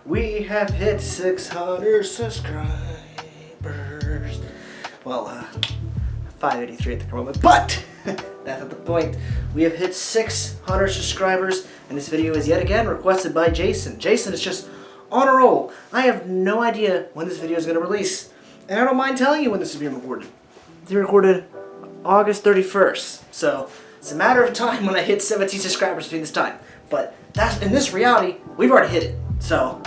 We have hit 600 subscribers. Well, 583 at the moment, but that's not the point. We have hit 600 subscribers, and this video is yet again requested by Jason. Jason is just on a roll. I have no idea when this video is going to release, and I don't mind telling you when this is being recorded. It's being recorded August 31st, so it's a matter of time when I hit 17 subscribers between this time. But that's, in this reality, we've already hit it. So,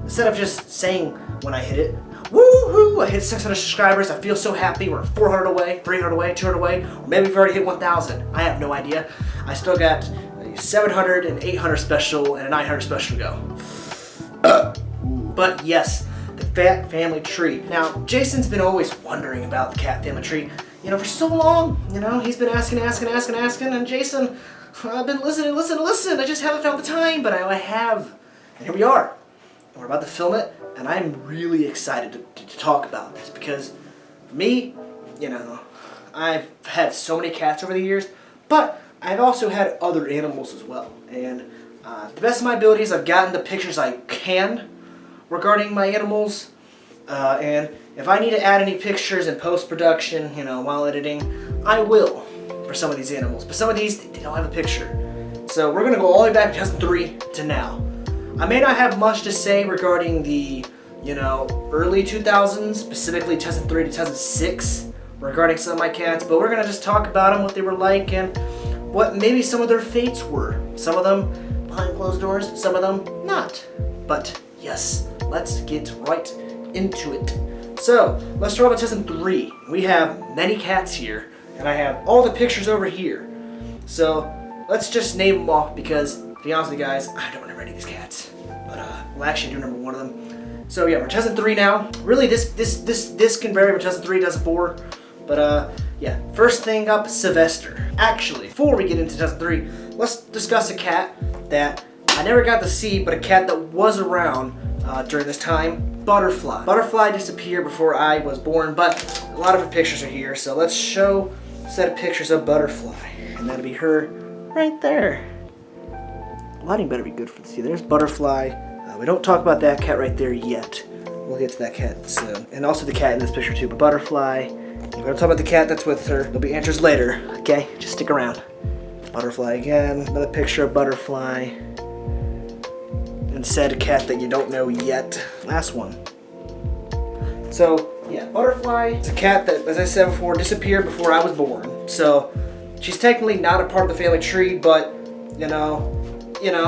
instead of just saying when I hit it, woohoo, I hit 600 subscribers, I feel so happy, we're 400 away, 300 away, 200 away, or maybe we've already hit 1,000. I have no idea. I still got a 700 and 800 special and a 900 special to go. But yes, the Cat Family Tree. Now, Jason's been always wondering about the Cat Family Tree, for so long. He's been asking, and Jason, I've been listening. I just haven't found the time, but I have. And here we are. And we're about to film it, and I'm really excited to talk about this because for me, I've had so many cats over the years, but I've also had other animals as well. And to the best of my abilities, I've gotten the pictures I can regarding my animals. And if I need to add any pictures in post-production, while editing, I will for some of these animals. But some of these, they don't have a picture. So we're going to go all the way back to 2003 to now. I may not have much to say regarding the, early 2000s, specifically 2003 to 2006, regarding some of my cats, but we're going to just talk about them, what they were like, and what maybe some of their fates were. Some of them behind closed doors, some of them not. But yes, let's get right into it. So, let's start off with 2003. We have many cats here, and I have all the pictures over here. So, let's just name them off because, to be honest with you guys, I don't remember any of these cats. But, well, actually, I do remember one of them. So, yeah, we're 2003 now. Really, this can vary from 2003 to 2004. But, yeah, first thing up, Sylvester. Actually, before we get into 2003, let's discuss a cat that I never got to see, but a cat that was around during this time. Butterfly. Butterfly disappeared before I was born, but a lot of her pictures are here, so let's show a set of pictures of Butterfly. And that'll be her right there. Lighting better be good for this. See, there's Butterfly. We don't talk about that cat right there yet. We'll get to that cat soon. And also the cat in this picture too, but Butterfly. We're going to talk about the cat that's with her. There'll be answers later, okay? Just stick around. Butterfly again. Another picture of Butterfly. And said cat that you don't know yet. Last one. So, yeah, Butterfly is a cat that, as I said before, disappeared before I was born. So, she's technically not a part of the family tree, but,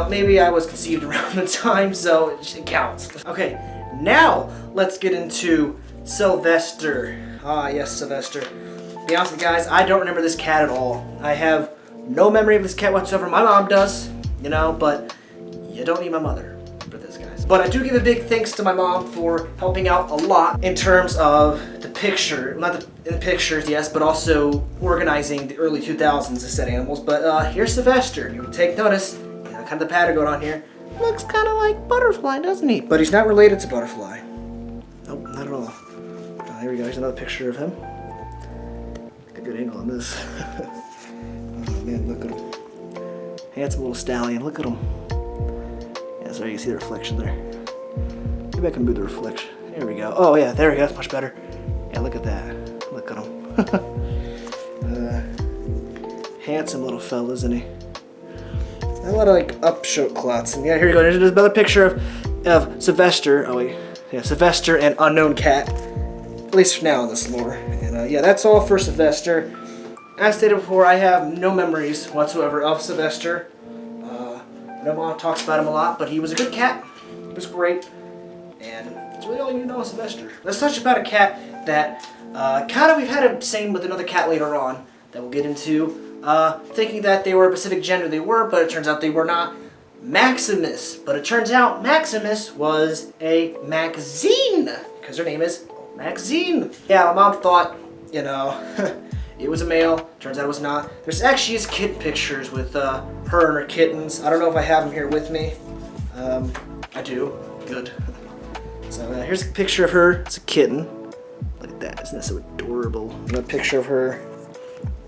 maybe I was conceived around the time, so it counts. Okay, now let's get into Sylvester. Ah, yes, Sylvester. To be honest with you guys, I don't remember this cat at all. I have no memory of this cat whatsoever. My mom does, but you don't need my mother for this, guys. But I do give a big thanks to my mom for helping out a lot in terms of the picture, not the pictures, yes, but also organizing the early 2000s of said animals. But here's Sylvester. You can take notice, kind of the pattern going on here. Looks kind of like Butterfly, doesn't he? But he's not related to Butterfly. Nope, not at all. Here we go. Here's another picture of him. Got a good angle on this. Oh man, look at him. Handsome little stallion. Look at him. Yeah, sorry, you can see the reflection there. Maybe I can move the reflection. There we go. Oh yeah, there we go. That's much better. Yeah, look at that. Look at him. Handsome little fella, isn't he? A lot of upshot clots. And yeah, here we go. There's another picture of Sylvester. Oh wait, yeah, Sylvester and unknown cat. At least for now in this lore. And yeah, that's all for Sylvester. As stated before, I have no memories whatsoever of Sylvester. No mom talks about him a lot, but he was a good cat. He was great. And that's really all you know of Sylvester. Let's touch about a cat that we've had a same with another cat later on that we'll get into. Thinking that they were a specific gender they were, but it turns out they were not. Maximus. But it turns out Maximus was a Maxine, because her name is Maxine. Yeah, my mom thought, it was a male. Turns out it was not. There's actually his kitten pictures with her and her kittens. I don't know if I have them here with me. I do. Good. So here's a picture of her. It's a kitten. Look at that. Isn't that so adorable? Another picture of her.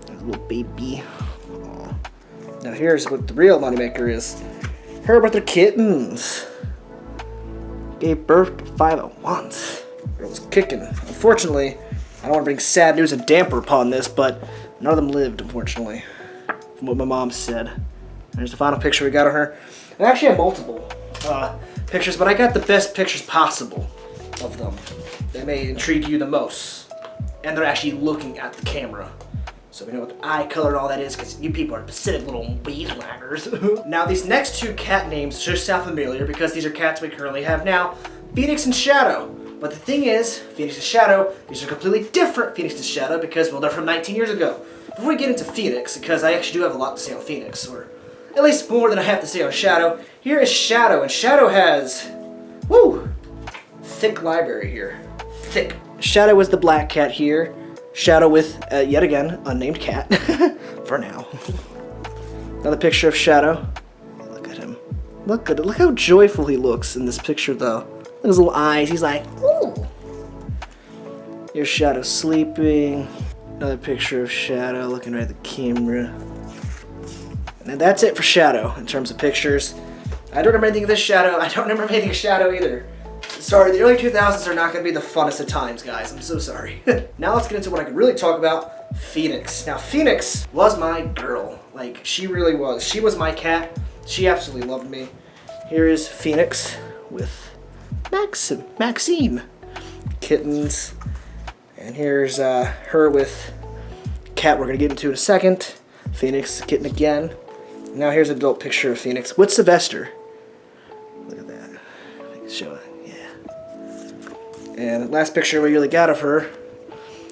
A little baby. Now here's what the real moneymaker is. Her with her kittens. Gave birth to 5 at once. Girl was kicking. Unfortunately, I don't want to bring sad news and damper upon this, but none of them lived, unfortunately, from what my mom said. There's the final picture we got of her. I actually have multiple pictures, but I got the best pictures possible of them. They may intrigue you the most. And they're actually looking at the camera. So we know what the eye color and all that is, because you people are pathetic little beeswaggers. Now these next 2 cat names should sound familiar because these are cats we currently have now, Phoenix and Shadow. But the thing is, Phoenix and Shadow, these are completely different Phoenix and Shadow because, well, they're from 19 years ago. Before we get into Phoenix, because I actually do have a lot to say on Phoenix, or at least more than I have to say on Shadow, here is Shadow, and Shadow has, woo, thick library here, thick. Shadow is the black cat here. Shadow with, yet again, unnamed cat, for now. Another picture of Shadow. Look at him. Look at it. Look how joyful he looks in this picture, though. Look at his little eyes. He's like, ooh. Here's Shadow sleeping. Another picture of Shadow looking right at the camera. And that's it for Shadow in terms of pictures. I don't remember anything of this Shadow. I don't remember anything of Shadow either. Sorry, the early 2000s are not going to be the funnest of times, guys. I'm so sorry. Now let's get into what I can really talk about, Phoenix. Now, Phoenix was my girl. Like, she really was. She was my cat. She absolutely loved me. Here is Phoenix with Maxine. Kittens. And here's her with cat we're going to get into in a second. Phoenix, kitten again. Now here's an adult picture of Phoenix with Sylvester. Look at that. I can show it. And the last picture we really got of her,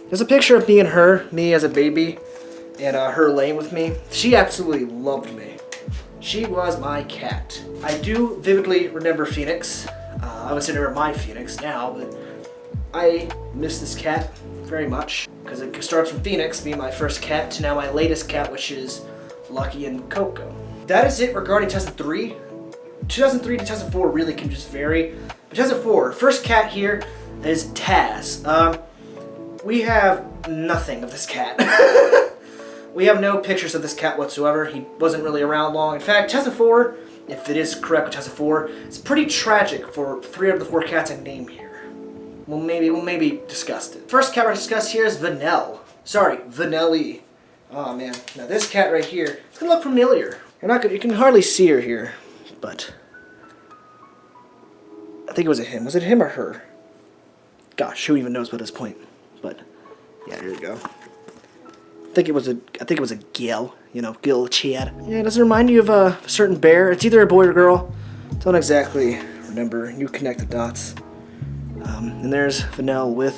there's a picture of me and her, me as a baby, and her laying with me. She absolutely loved me. She was my cat. I do vividly remember Phoenix. I would say never my Phoenix now, but I miss this cat very much because it starts from Phoenix, being my first cat, to now my latest cat, which is Lucky and Coco. That is it regarding 2003. 2003 to 2004 really can just vary. But 2004, first cat here is Taz. We have nothing of this cat. We have no pictures of this cat whatsoever. He wasn't really around long. In fact, 2004, if it is correct, 2004, it's pretty tragic for 3 of the 4 cats I name here. We'll maybe discuss it. First cat we're discuss here is Vanille. Sorry, Vanille. Oh man, now this cat right here, it's gonna look familiar. You can hardly see her here, but I think it was a him. Was it him or her? Gosh, who even knows at this point? But yeah, here we go. I think it was a Gil. You know, Gil Chad. Yeah, does it remind you of a certain bear? It's either a boy or girl. Don't exactly remember. You connect the dots. And there's Vanille with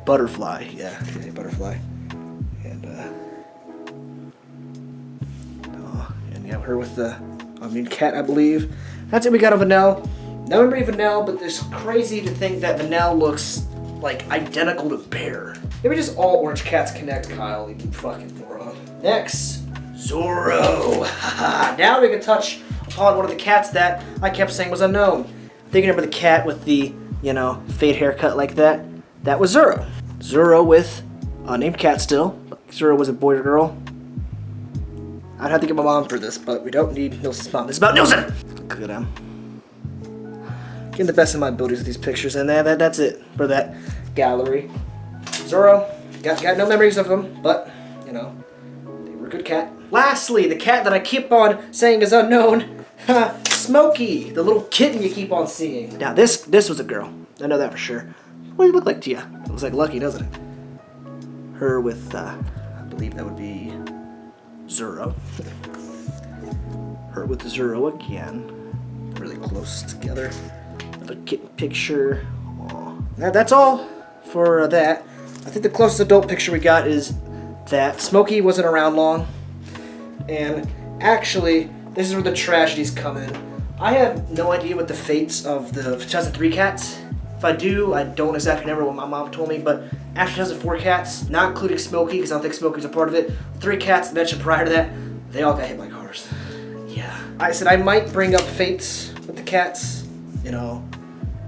Butterfly. Yeah, Butterfly. And yeah, her with the cat, I believe. That's it. We got a Vanille. Never remember Vanille, but it's crazy to think that Vanille looks like identical to Bear. Maybe just all orange cats connect, Kyle. You fucking moron. Next, Zorro. Now we can touch upon one of the cats that I kept saying was unknown. I think you remember the cat with the, fade haircut like that? That was Zorro. Zorro with a named cat still. Zorro was a boy or girl. I'd have to get my mom for this, but we don't need Nilsson's mom. This is about Nilsson! Look at him. Getting the best of my abilities with these pictures, and that's it for that gallery. Zorro, got no memories of them, but, they were a good cat. Lastly, the cat that I keep on saying is unknown, Smokey, the little kitten you keep on seeing. Now, this was a girl. I know that for sure. What do you look like to you? It looks like Lucky, doesn't it? Her with, I believe that would be Zorro. Her with Zorro again. Really close together. Another kitten picture. Aww. Now, that's all for that. I think the closest adult picture we got is that Smokey wasn't around long. And actually, this is where the tragedies come in. I have no idea what the fates of the 2003 cats. If I do, I don't exactly remember what my mom told me, but after 2004 cats, not including Smokey, because I don't think Smokey was a part of it, 3 cats mentioned prior to that, they all got hit by cars. Yeah. I said I might bring up fates with the cats,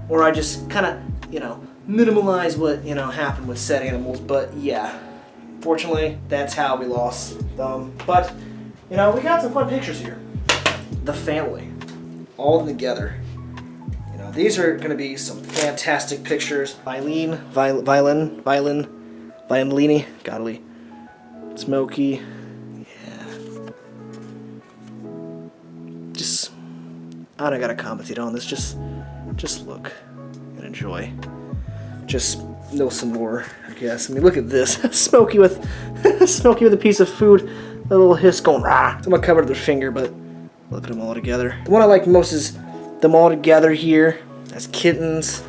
or I just kind of, minimalize what, happened with said animals, but yeah. Unfortunately, that's how we lost them. But, you know, we got some fun pictures here. The family, all of them together. You know, these are going to be some fantastic pictures. Violini, Godly, Smokey, yeah. Just, I don't gotta commentate on this. Just look and enjoy. Just know some more, I guess. I mean, look at this. Smokey with a piece of food. A little hiss going, rah. Someone covered their finger, but look at them all together. The one I like most is them all together here as kittens.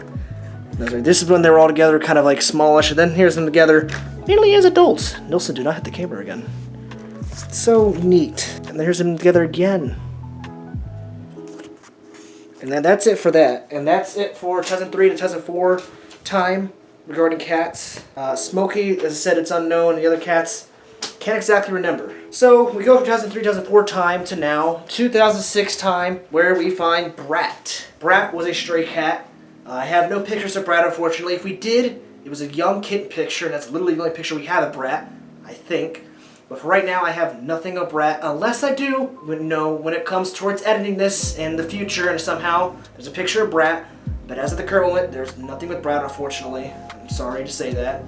This is when they were all together, kind of like smallish, and then here's them together nearly as adults. Nilsson, do not hit the camera again. It's so neat. And then here's them together again. And then that's it for that. And that's it for 2003 to 2004 time regarding cats. Smokey, as I said, it's unknown. The other cats, can't exactly remember. So we go from 2003, 2004 time to now, 2006 time, where we find Brat. Brat was a stray cat. I have no pictures of Brat, unfortunately. If we did, it was a young kitten picture, and that's literally the only picture we have of Brat, I think. But for right now, I have nothing of Brat, unless I do, when it comes towards editing this in the future, and somehow there's a picture of Brat. But as of the current moment, there's nothing with Brat, unfortunately. I'm sorry to say that.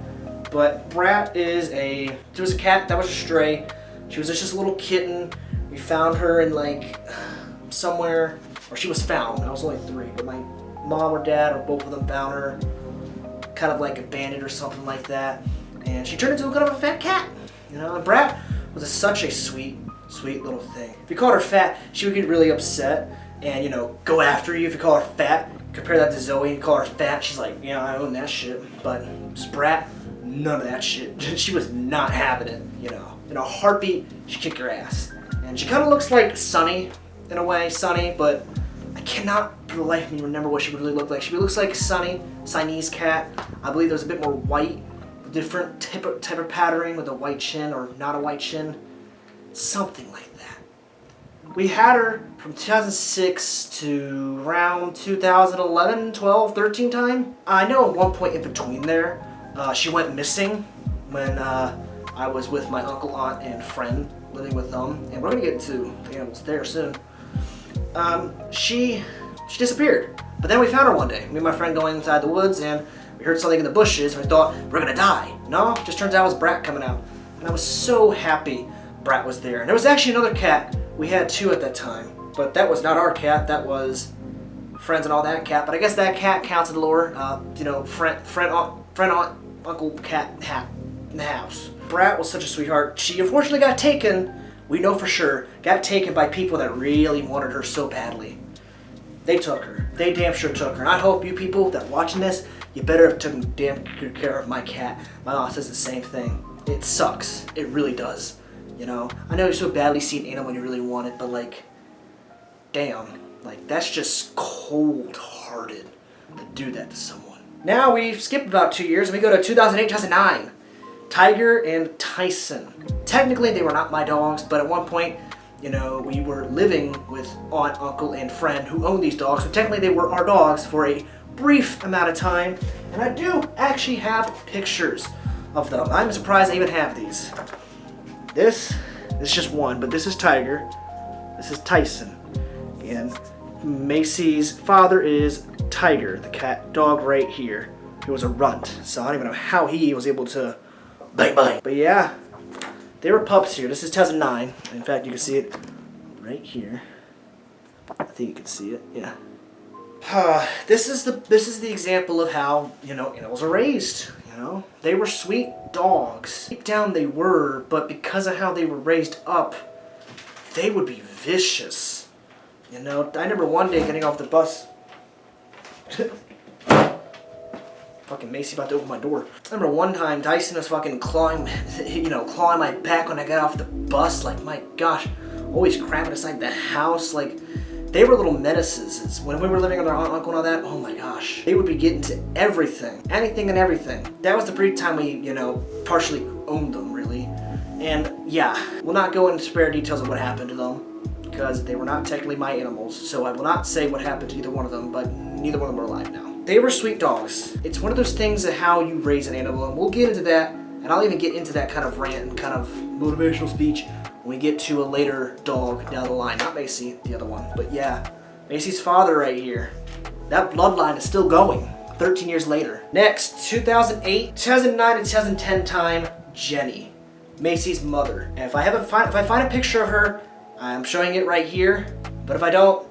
But Brat she was a cat that was a stray. She was just a little kitten. We found her in somewhere, or she was found. I was only 3, but my mom or dad or both of them found her kind of like abandoned or something like that. And she turned into kind of a fat cat. You know, and Brat was such a sweet little thing. If you called her fat, she would get really upset and, you know, go after you if you call her fat. Compare that to Zoe, you call her fat, she's like, yeah, I own that shit. But Brat, none of that shit. She was not having it, you know. In a heartbeat, she kicked your ass. And she kind of looks like Sunny, in a way, Sunny, but I cannot for the life of me remember what she would really look like. She looks like Sunny, Siamese cat. I believe there's a bit more white, different type of patterning with a white chin or not a white chin. Something like that. We had her from 2006 to around 2011, 12, 13 time. I know at one point in between there, she went missing when I was with my uncle, aunt, and friend living with them. And we're gonna get into the animals there soon. She disappeared. But then we found her one day. Me and my friend going inside the woods, and we heard something in the bushes, and we thought, we're gonna die. No, just turns out it was Brat coming out. And I was so happy Brat was there. And there was actually another cat. We had 2 at that time. But that was not our cat, that was friends and all that cat. But I guess that cat counts in the lore. You know, friend, aunt, uncle cat in the house. Brat was such a sweetheart. She unfortunately got taken, we know for sure, got taken by people that really wanted her so badly. They took her. They damn sure took her. And I hope you people that watching this, you better have taken damn good care of my cat. My mom says the same thing. It sucks. It really does. You know? I know you so badly see an animal when you really want it, but like, damn. Like, that's just cold-hearted to do that to someone. Now we've skipped about 2 years and we go to 2008, 2009. Tiger and Tyson. Technically, they were not my dogs, but at one point, you know, we were living with aunt, uncle, and friend who owned these dogs. So technically, they were our dogs for a brief amount of time. And I do actually have pictures of them. I'm surprised I even have these. This is just one, but this is Tiger. This is Tyson. And Macy's father is Tiger, the cat dog right here. He was a runt, so I don't even know how he was able to bang bang. But yeah, they were pups here. This is 2009. In fact, you can see it right here. I think you can see it. Yeah. This is the example of how, you know, animals are raised. You know, they were sweet dogs. Deep down they were, but because of how they were raised up, they would be vicious. You know, I remember one day getting off the bus. Fucking Macy about to open my door. I remember one time Dyson was fucking clawing my back when I got off the bus. Like, my gosh, always cramping inside the house. Like, they were little menaces. When we were living with our aunt and uncle and all that, oh my gosh. They would be getting to everything. Anything and everything. That was the brief time we, you know, partially owned them, really. And yeah, we'll not go into spare details of what happened to them, because they were not technically my animals. So I will not say what happened to either one of them, but neither one of them are alive now. They were sweet dogs. It's one of those things of how you raise an animal, and we'll get into that And I'll even get into that kind of rant and kind of motivational speech when we get to a later dog down the line. Not Macy, the other one. But yeah, Macy's father right here. That bloodline is still going 13 years later. Next, 2008, 2009 to 2010 time, Jenny, Macy's mother. And if I find a picture of her, I'm showing it right here. But if I don't,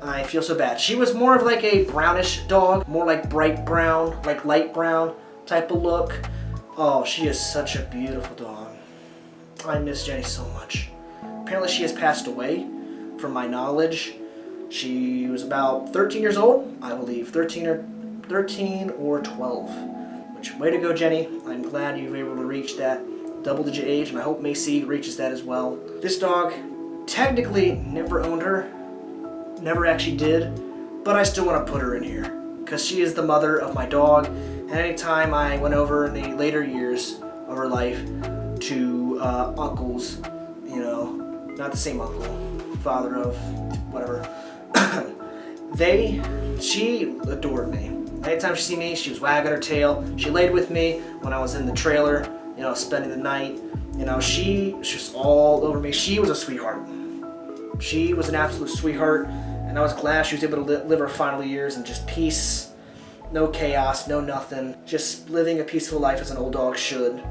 I feel so bad. She was more of like a brownish dog, more like bright brown, like light brown type of look. Oh, she is such a beautiful dog. I miss Jenny so much. Apparently she has passed away, from my knowledge. She was about 13 years old, I believe, 13 or 12. Which, way to go, Jenny. I'm glad you were able to reach that double-digit age, and I hope Macy reaches that as well. This dog technically never owned her, never actually did, but I still want to put her in here because she is the mother of my dog. And anytime I went over in the later years of her life to uncles, you know, not the same uncle, father of whatever, she adored me. Anytime she see me, she was wagging her tail. She laid with me when I was in the trailer, you know, spending the night. You know, she was just all over me. She was a sweetheart. She was an absolute sweetheart, and I was glad she was able to live her final years in just peace, no chaos, no nothing, just living a peaceful life as an old dog should.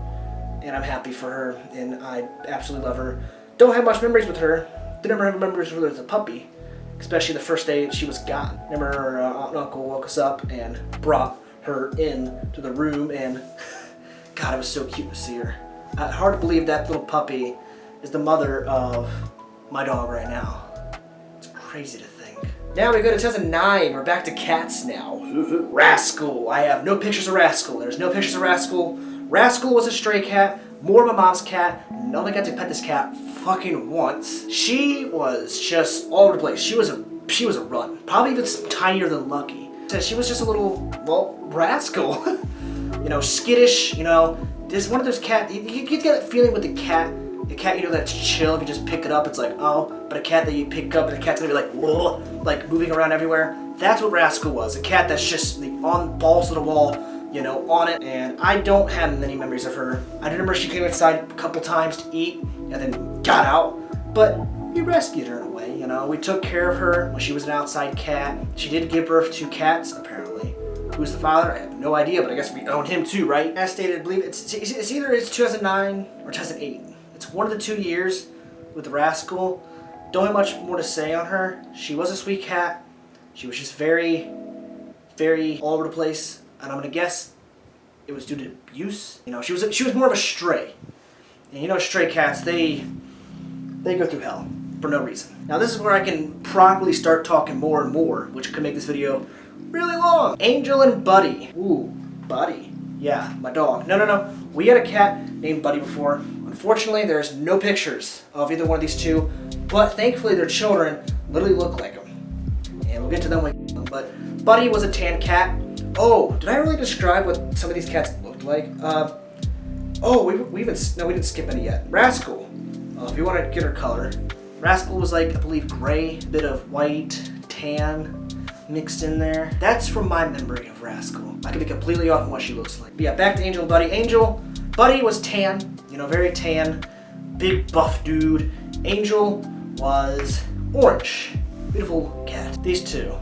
And I'm happy for her, and I absolutely love her. Don't have much memories with her. Didn't have memories with her as a puppy, especially the first day she was gone. Remember her aunt and uncle woke us up and brought her in to the room, and God, it was so cute to see her. Hard to believe that little puppy is the mother of my dog right now. It's crazy to think. Now we go to 2009. We're back to cats now. Rascal. I have no pictures of Rascal. There's no pictures of Rascal. Rascal was a stray cat, more of my mom's cat. Only got to pet this cat fucking once. She was just all over the place. She was a run. Probably even tinier than Lucky. So she was just a little, well, rascal. You know, skittish, you know. This one of those cats, you get that feeling with the cat, you know, that's chill. If you just pick it up, it's like, oh. But a cat that you pick up and the cat's gonna be like, whoa, like moving around everywhere. That's what Rascal was. A cat that's just on balls to the wall, you know, on it. And I don't have many memories of her. I remember she came inside a couple times to eat and then got out. But we rescued her in a way, you know. We took care of her when she was an outside cat. She did give birth to cats, apparently. Who's the father? I have no idea, but I guess we own him too, right? As stated, I believe it's either 2009 or 2008. It's one of the 2 years with the Rascal. Don't have much more to say on her. She was a sweet cat. She was just very, very all over the place. And I'm gonna guess it was due to abuse. You know, she was more of a stray. And you know, stray cats, they go through hell for no reason. Now this is where I can properly start talking more and more, which could make this video really long. Angel and Buddy. Ooh, Buddy. Yeah, my dog. No. We had a cat named Buddy before. Unfortunately, there's no pictures of either one of these two, but thankfully their children literally look like them. And we'll get to them later. But Buddy was a tan cat. Oh, did I really describe what some of these cats looked like? We didn't skip any yet. Rascal. If you want to get her color. Rascal was like, I believe, gray, bit of white, tan, mixed in there. That's from my memory of Rascal. I could be completely off on what she looks like. But yeah, back to Angel and Buddy. Buddy was tan, you know, very tan, big buff dude. Angel was orange. Beautiful cat. These two.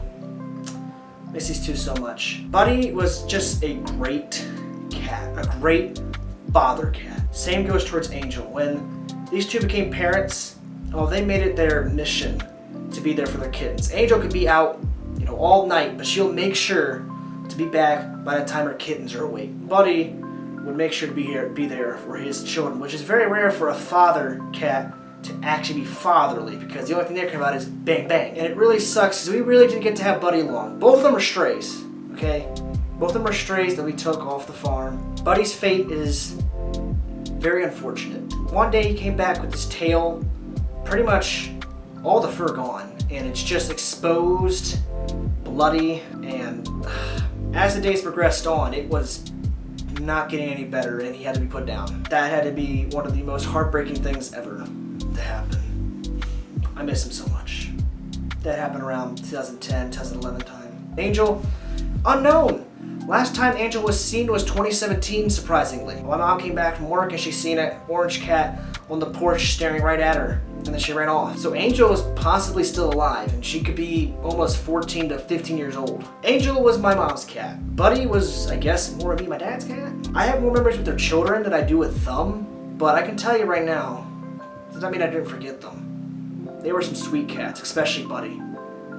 Miss these two so much. Buddy was just a great cat, a great father cat. Same goes towards Angel. When these two became parents, they made it their mission to be there for their kittens. Angel could be out, you know, all night, but she'll make sure to be back by the time her kittens are awake. Buddy would make sure to be there for his children, which is very rare for a father cat to actually be fatherly, because the only thing they care about is bang bang. And it really sucks because we really didn't get to have Buddy long. Both of them are strays, okay? Both of them are strays that we took off the farm. Buddy's fate is very unfortunate. One day he came back with his tail, pretty much all the fur gone, and it's just exposed, bloody, and as the days progressed on, it was not getting any better, and he had to be put down. That had to be one of the most heartbreaking things ever to happen. I miss him so much. That happened around 2010, 2011 time. Angel, unknown. Last time Angel was seen was 2017, surprisingly. My mom came back from work and she seen an orange cat on the porch staring right at her, and then she ran off. So Angel is possibly still alive, and she could be almost 14 to 15 years old. Angel was my mom's cat. Buddy was, I guess, more of me, my dad's cat. I have more memories with their children than I do with Thumb, but I can tell you right now, does that mean I didn't forget them? They were some sweet cats, especially Buddy.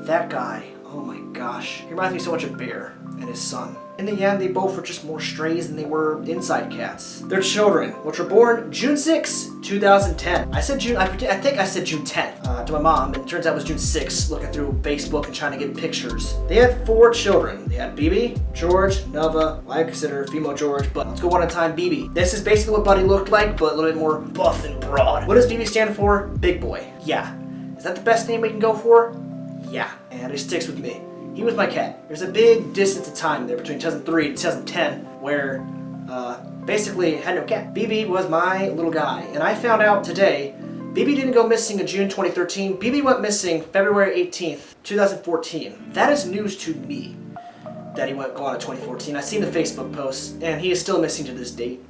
That guy, oh my gosh. He reminds me so much of Bear and his son. In the end, they both were just more strays than they were inside cats. Their children, which were born June 6, 2010. I said June, I think I said June 10th to my mom, and it turns out it was June 6th, looking through Facebook and trying to get pictures. They had 4 children. They had BB, George, Nova, I consider female George, but let's go one at a time. BB. This is basically what Buddy looked like, but a little bit more buff and broad. What does BB stand for? Big boy. Yeah. Is that the best name we can go for? Yeah. And it sticks with me. He was my cat. There's a big distance of time there between 2003 and 2010 where basically had no cat. BB was my little guy, and I found out today BB didn't go missing in June 2013. BB went missing February 18th, 2014. That is news to me that he went gone in 2014. I seen the Facebook post, and he is still missing to this date.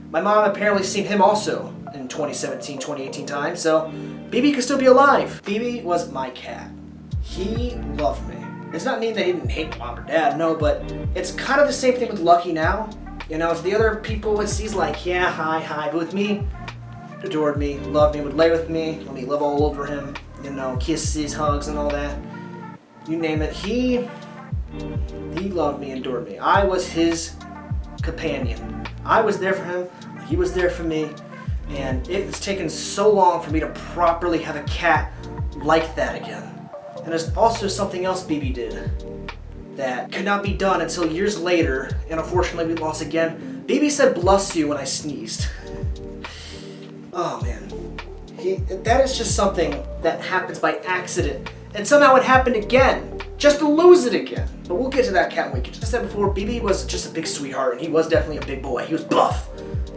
My mom apparently seen him also in 2017, 2018 time, so BB could still be alive. BB was my cat. He loved me. It's not mean they didn't hate mom or dad, no, but it's kind of the same thing with Lucky now. You know, if the other people, he's like, yeah, hi, but with me, adored me, loved me, would lay with me, let me live all over him, you know, kisses, hugs, and all that. You name it. He loved me, adored me. I was his companion. I was there for him, he was there for me, and it's taken so long for me to properly have a cat like that again. And there's also something else BB did that could not be done until years later, and unfortunately we lost again. BB said bless you when I sneezed. Oh man. That is just something that happens by accident. And somehow it happened again, just to lose it again. But we'll get to that cat when we get to. As I said before, BB was just a big sweetheart, and he was definitely a big boy. He was buff.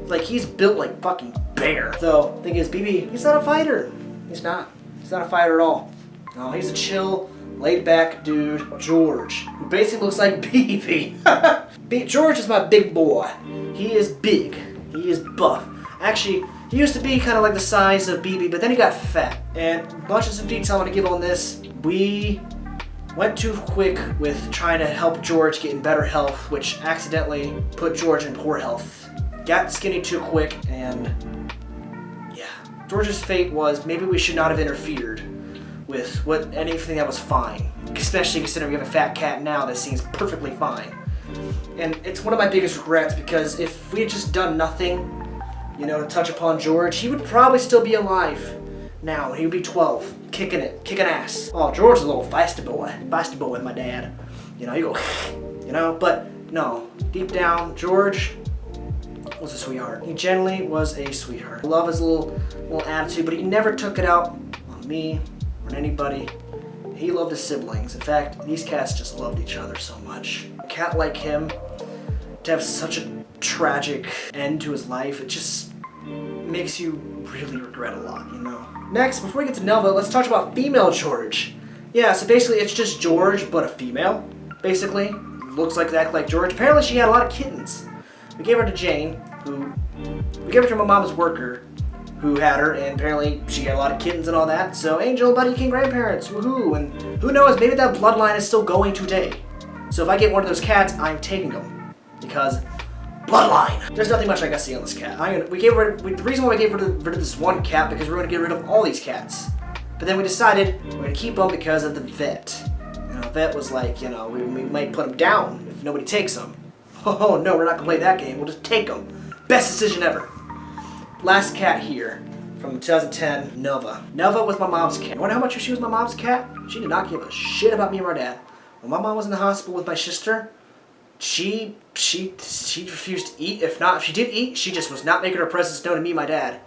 Like, he's built like fucking Bear. So, thing is, BB, he's not a fighter. He's not. He's not a fighter at all. No, he's a chill, laid-back dude, George, who basically looks like BB. George is my big boy. He is big. He is buff. Actually, he used to be kind of like the size of BB, but then he got fat. And bunches of detail I want to give on this. We went too quick with trying to help George get in better health, which accidentally put George in poor health. Got skinny too quick, and yeah. George's fate was maybe we should not have interfered with anything that was fine, especially considering we have a fat cat now that seems perfectly fine. And it's one of my biggest regrets, because if we had just done nothing, you know, to touch upon George, he would probably still be alive now. He would be 12, kicking ass. Oh, George is a little feisty boy, my dad. You know, you go, you know, but no, deep down, George was a sweetheart. He generally was a sweetheart. I love his little attitude, but he never took it out on me, on anybody. He loved his siblings. In fact, these cats just loved each other so much. A cat like him, to have such a tragic end to his life, it just makes you really regret a lot, you know? Next, before we get to Nova, let's talk about female George. Yeah, so basically it's just George, but a female, basically. Looks like, act like George. Apparently she had a lot of kittens. We gave her to Jane, we gave her to my mom's worker, who had her, and apparently she had a lot of kittens and all that. So Angel and Buddy became grandparents, woohoo! And who knows, maybe that bloodline is still going today. So if I get one of those cats, I'm taking them, because bloodline. There's nothing much I gotta see on this cat. The reason why we gave rid of this one cat, because we were gonna get rid of all these cats. But then we decided we're gonna keep them because of the vet. You know, vet was like, you know, we might put them down if nobody takes them. Oh no, we're not gonna play that game. We'll just take them. Best decision ever. Last cat here, from 2010, Nova. Nova was my mom's cat. You wanna know how much she was my mom's cat? She did not give a shit about me or my dad. When my mom was in the hospital with my sister, she refused to eat. If she did eat, she just was not making her presence known to me and my dad.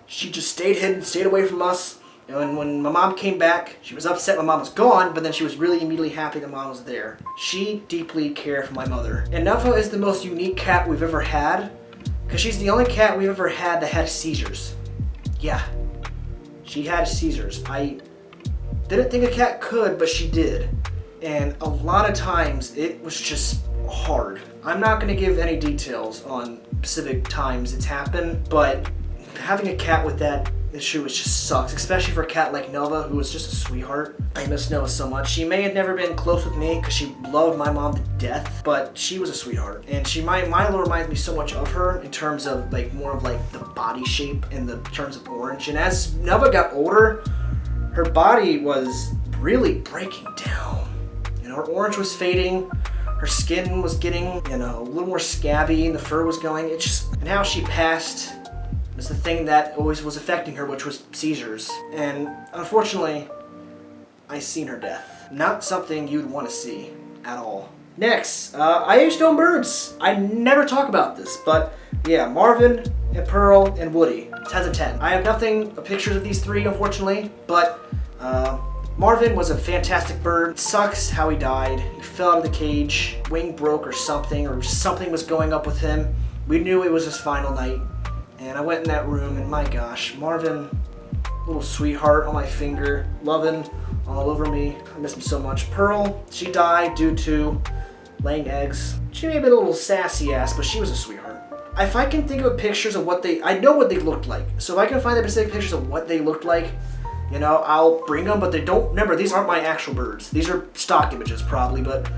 She just stayed hidden, stayed away from us. And when my mom came back, she was upset my mom was gone, but then she was really immediately happy that mom was there. She deeply cared for my mother. And Nova is the most unique cat we've ever had, because she's the only cat we've ever had that had seizures. Yeah, she had seizures. I didn't think a cat could, but she did. And a lot of times it was just hard. I'm not going to give any details on specific times it's happened, but having a cat with that issue just sucks, especially for a cat like Nova, who was just a sweetheart. I miss Nova so much. She may have never been close with me because she loved my mom to death, but she was a sweetheart. And Milo reminds me so much of her in terms of like more of like the body shape and the terms of orange. And as Nova got older, her body was really breaking down. You know, her orange was fading. Her skin was getting, you know, a little more scabby, and the fur was going. And how she passed was the thing that always was affecting her, which was seizures. And unfortunately, I seen her death. Not something you'd want to see at all. Next, I aged own birds. I never talk about this, but yeah, Marvin and Pearl and Woody. 10 of 10. I have nothing, pictures of these three, unfortunately, but Marvin was a fantastic bird. It sucks how he died. He fell out of the cage, wing broke or something was going up with him. We knew it was his final night. And I went in that room and my gosh, Marvin, little sweetheart on my finger, loving all over me. I miss him so much. Pearl, she died due to laying eggs. She may have been a little sassy ass, but she was a sweetheart. If I can think of pictures of I know what they looked like. So if I can find the specific pictures of what they looked like, you know, I'll bring them, but remember, these aren't my actual birds. These are stock images probably, but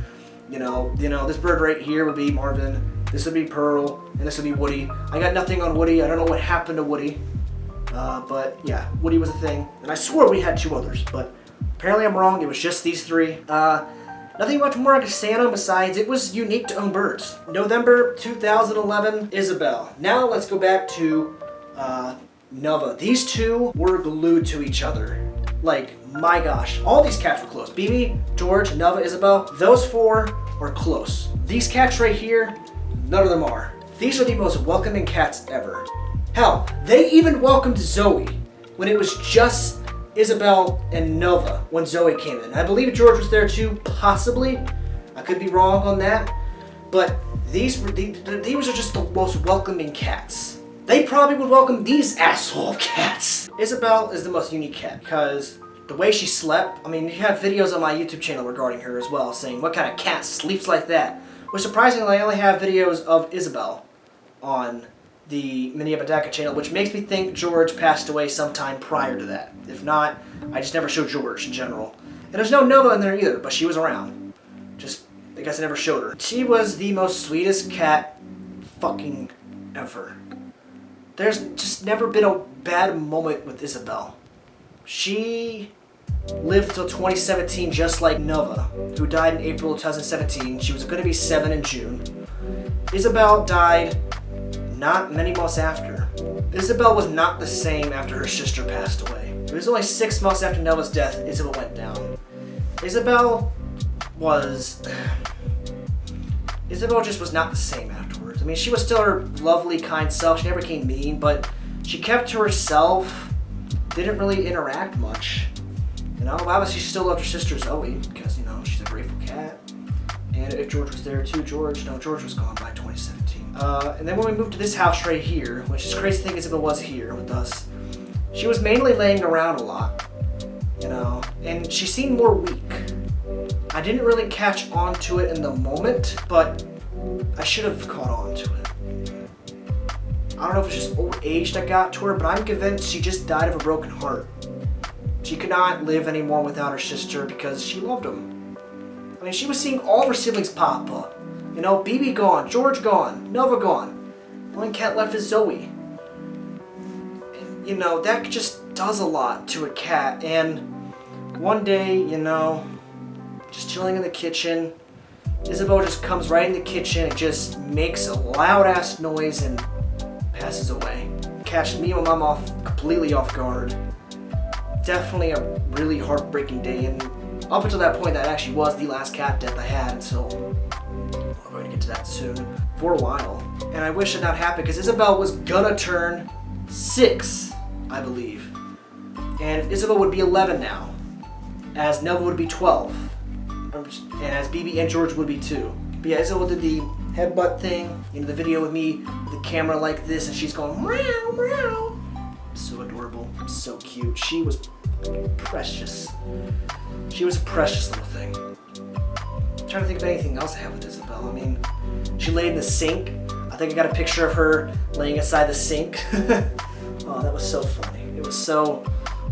you know, this bird right here would be Marvin, this would be Pearl, and this would be Woody. I got nothing on Woody. I don't know what happened to Woody, but yeah, Woody was a thing. And I swore we had 2 others, but apparently I'm wrong. It was just these 3. Nothing much more I can say on them besides it was unique to own birds. November 2011, Isabel. Now let's go back to Nova. These 2 were glued to each other. Like, my gosh. All these cats were close. BB, George, Nova, Isabel. Those 4 were close. These cats right here, none of them are. These are the most welcoming cats ever. Hell, they even welcomed Zoe when it was just Isabel and Nova when Zoe came in. I believe George was there too, possibly. I could be wrong on that. But these are just the most welcoming cats. They probably would welcome these asshole cats. Isabel is the most unique cat because the way she slept, I mean, you have videos on my YouTube channel regarding her as well, saying what kind of cat sleeps like that. Which surprisingly, I only have videos of Isabel on the Mini Apodaca channel, which makes me think George passed away sometime prior to that. If not, I just never showed George in general. And there's no Nova in there either, but she was around. Just, I guess I never showed her. She was the most sweetest cat fucking ever. There's just never been a bad moment with Isabel. She lived till 2017 just like Nova, who died in April 2017. She was going to be 7 in June. Isabel died not many months after. Isabel was not the same after her sister passed away. It was only 6 months after Nova's death, Isabel went down. Isabel just was not the same afterwards. I mean, she was still her lovely, kind self. She never became mean, but she kept to herself, didn't really interact much. You know, obviously she still loved her sister Zoe, because, you know, she's a grateful cat. And if George was there too, George was gone by 2017. And then when we moved to this house right here, which is crazy thing Isabel was here with us, she was mainly laying around a lot, you know, and she seemed more weak. I didn't really catch on to it in the moment, but I should have caught on to it. I don't know if it's just old age that got to her, but I'm convinced she just died of a broken heart. She could not live anymore without her sister because she loved him. I mean, she was seeing all of her siblings pop up. You know, BB gone, George gone, Nova gone. The only cat left is Zoe. And, you know, that just does a lot to a cat. And one day, you know, just chilling in the kitchen, Isabel just comes right in the kitchen and just makes a loud ass noise and passes away. Catched me and my mom completely off guard. Definitely a really heartbreaking day, and up until that point that actually was the last cat death I had, so we're going to get to that soon. For a while. And I wish it not happened because Isabel was gonna turn 6, I believe. And Isabel would be 11 now, as Nova would be 12. And as BB and George would be too. But yeah, Isabel did the headbutt thing, you know, the video with me with the camera like this, and she's going meow meow. So adorable, so cute. She was precious. She was a precious little thing. I'm trying to think of anything else I have with Isabel. I mean, She laid in the sink. I think I got a picture of her laying inside the sink. Oh, that was so funny. It was so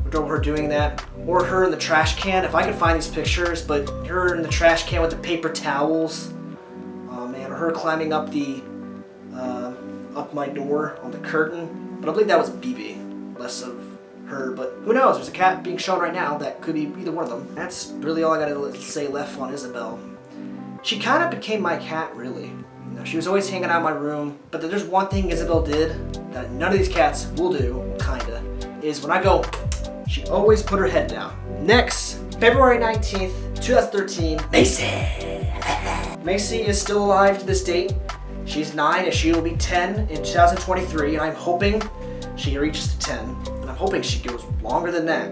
adorable, her doing that. Or her in the trash can, if I could find these pictures, but her in the trash can with the paper towels. Oh man, or her climbing up up my door on the curtain. But I believe that was BB, less of her, but who knows? There's a cat being shown right now that could be either one of them. That's really all I gotta say left on Isabel. She kind of became my cat, really. You know, she was always hanging out in my room, but there's one thing Isabel did that none of these cats will do, kinda, is when I go, she always put her head down. Next, February 19th, 2013, Macy. Macy is still alive to this date. She's 9 and she will be 10 in 2023, and I'm hoping she reaches to 10. And I'm hoping she goes longer than that.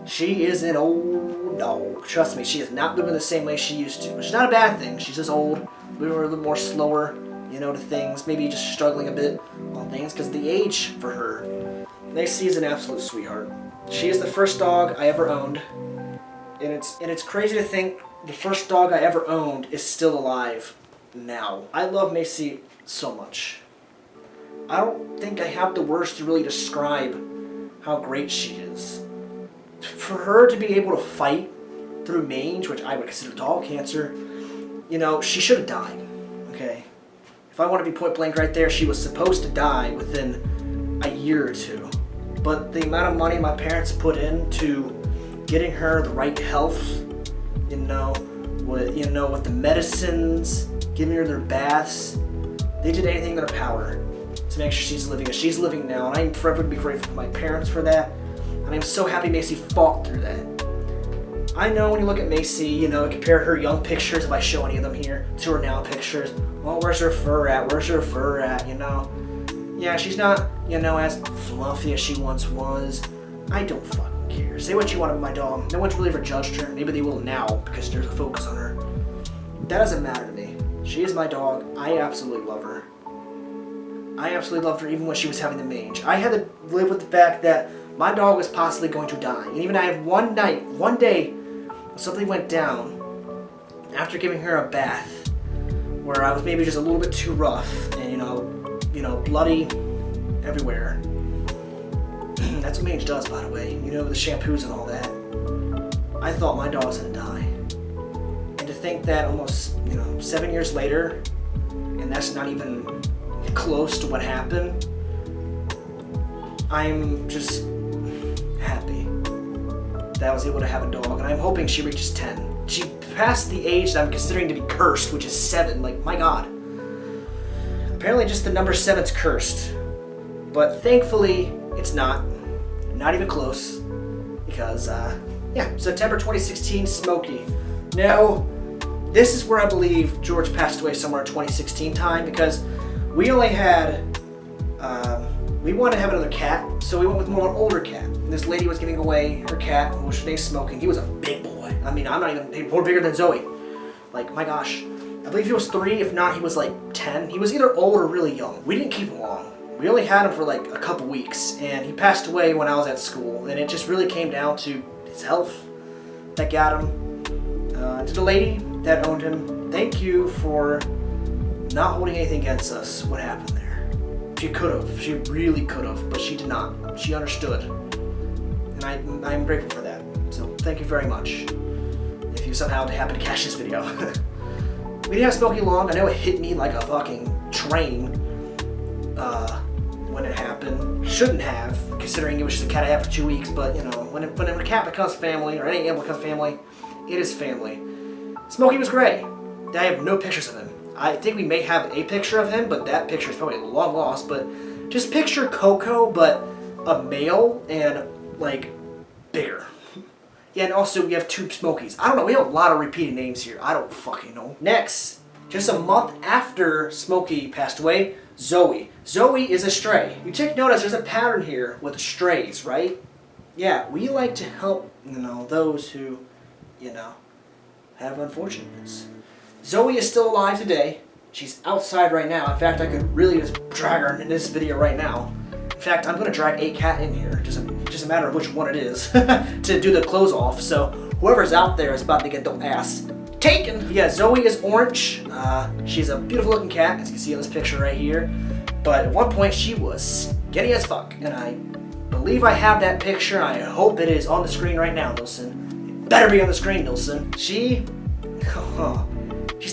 She is an old dog. Trust me, she is not moving the same way she used to. Which is not a bad thing. She's just old, moving a little more slower, you know, to things. Maybe just struggling a bit on things because of the age for her. Macy is an absolute sweetheart. She is the first dog I ever owned. And it's crazy to think the first dog I ever owned is still alive now. I love Macy so much. I don't think I have the words to really describe how great she is. For her to be able to fight through mange, which I would consider dog cancer, you know, she should have died, okay? If I want to be point blank right there, she was supposed to die within a year or two. But the amount of money my parents put into getting her the right health, with the medicines, giving her their baths, they did anything in their power to make sure she's living as she's living now, and I'm forever to be grateful for my parents for that, and I'm so happy Macy fought through that. I know when you look at Macy, compare her young pictures, if I show any of them here, to her now pictures. Well, where's her fur at? Where's her fur at? Yeah, she's not, as fluffy as she once was. I don't fucking care. Say what you want of my dog. No one's really ever judged her. Maybe they will now because there's a focus on her. That doesn't matter to me. She is my dog. I absolutely love her. I absolutely loved her even when she was having the mange. I had to live with the fact that my dog was possibly going to die. And even I had one day, something went down after giving her a bath where I was maybe just a little bit too rough and, bloody everywhere. That's what mange does, by the way. The shampoos and all that. I thought my dog was gonna die. And to think that almost, 7 years later, and that's not even close to what happened, I'm just happy that I was able to have a dog, and I'm hoping she reaches 10. She passed the age that I'm considering to be cursed, which is 7. Like, my God. Apparently just the number 7's cursed. But thankfully, it's not. Not even close. Because, September 2016, Smokey. Now, this is where I believe George passed away somewhere in 2016 time, because we only had, we wanted to have another cat, so we went with more an older cat. And this lady was giving away her cat, which was named Smoking. He was a big boy. I mean, I'm not even, more bigger than Zoe. Like, my gosh. I believe he was 3, if not, he was like 10. He was either old or really young. We didn't keep him long. We only had him for like a couple weeks, and he passed away when I was at school, and it just really came down to his health that got him. To the lady that owned him, thank you for not holding anything against us. What happened there? She could have. She really could have, but she did not. She understood. And I'm grateful for that. So thank you very much. If you somehow happen to catch this video. We didn't have Smokey long. I know it hit me like a fucking train when it happened. Shouldn't have, considering it was just a cat I had for 2 weeks. But, when a cat becomes family, or any animal becomes family, it is family. Smokey was great. I have no pictures of him. I think we may have a picture of him, but that picture is probably long lost. But just picture Coco, but a male and, like, bigger. Yeah, and also we have 2 Smokies. I don't know, we have a lot of repeated names here. I don't fucking know. Next, just a month after Smokey passed away, Zoe. Zoe is a stray. You take notice, there's a pattern here with strays, right? Yeah, we like to help, those who, have unfortunateness. Zoe is still alive today. She's outside right now. In fact, I could really just drag her in this video right now. In fact, I'm going to drag a cat in here. Just a matter of which one it is to do the clothes off. So whoever's out there is about to get their ass taken. taken. Yeah, Zoe is orange. She's a beautiful looking cat, as you can see in this picture right here. But at one point she was skinny as fuck. And I believe I have that picture. I hope it is on the screen right now, Nilsson. It better be on the screen, Nilsson. She's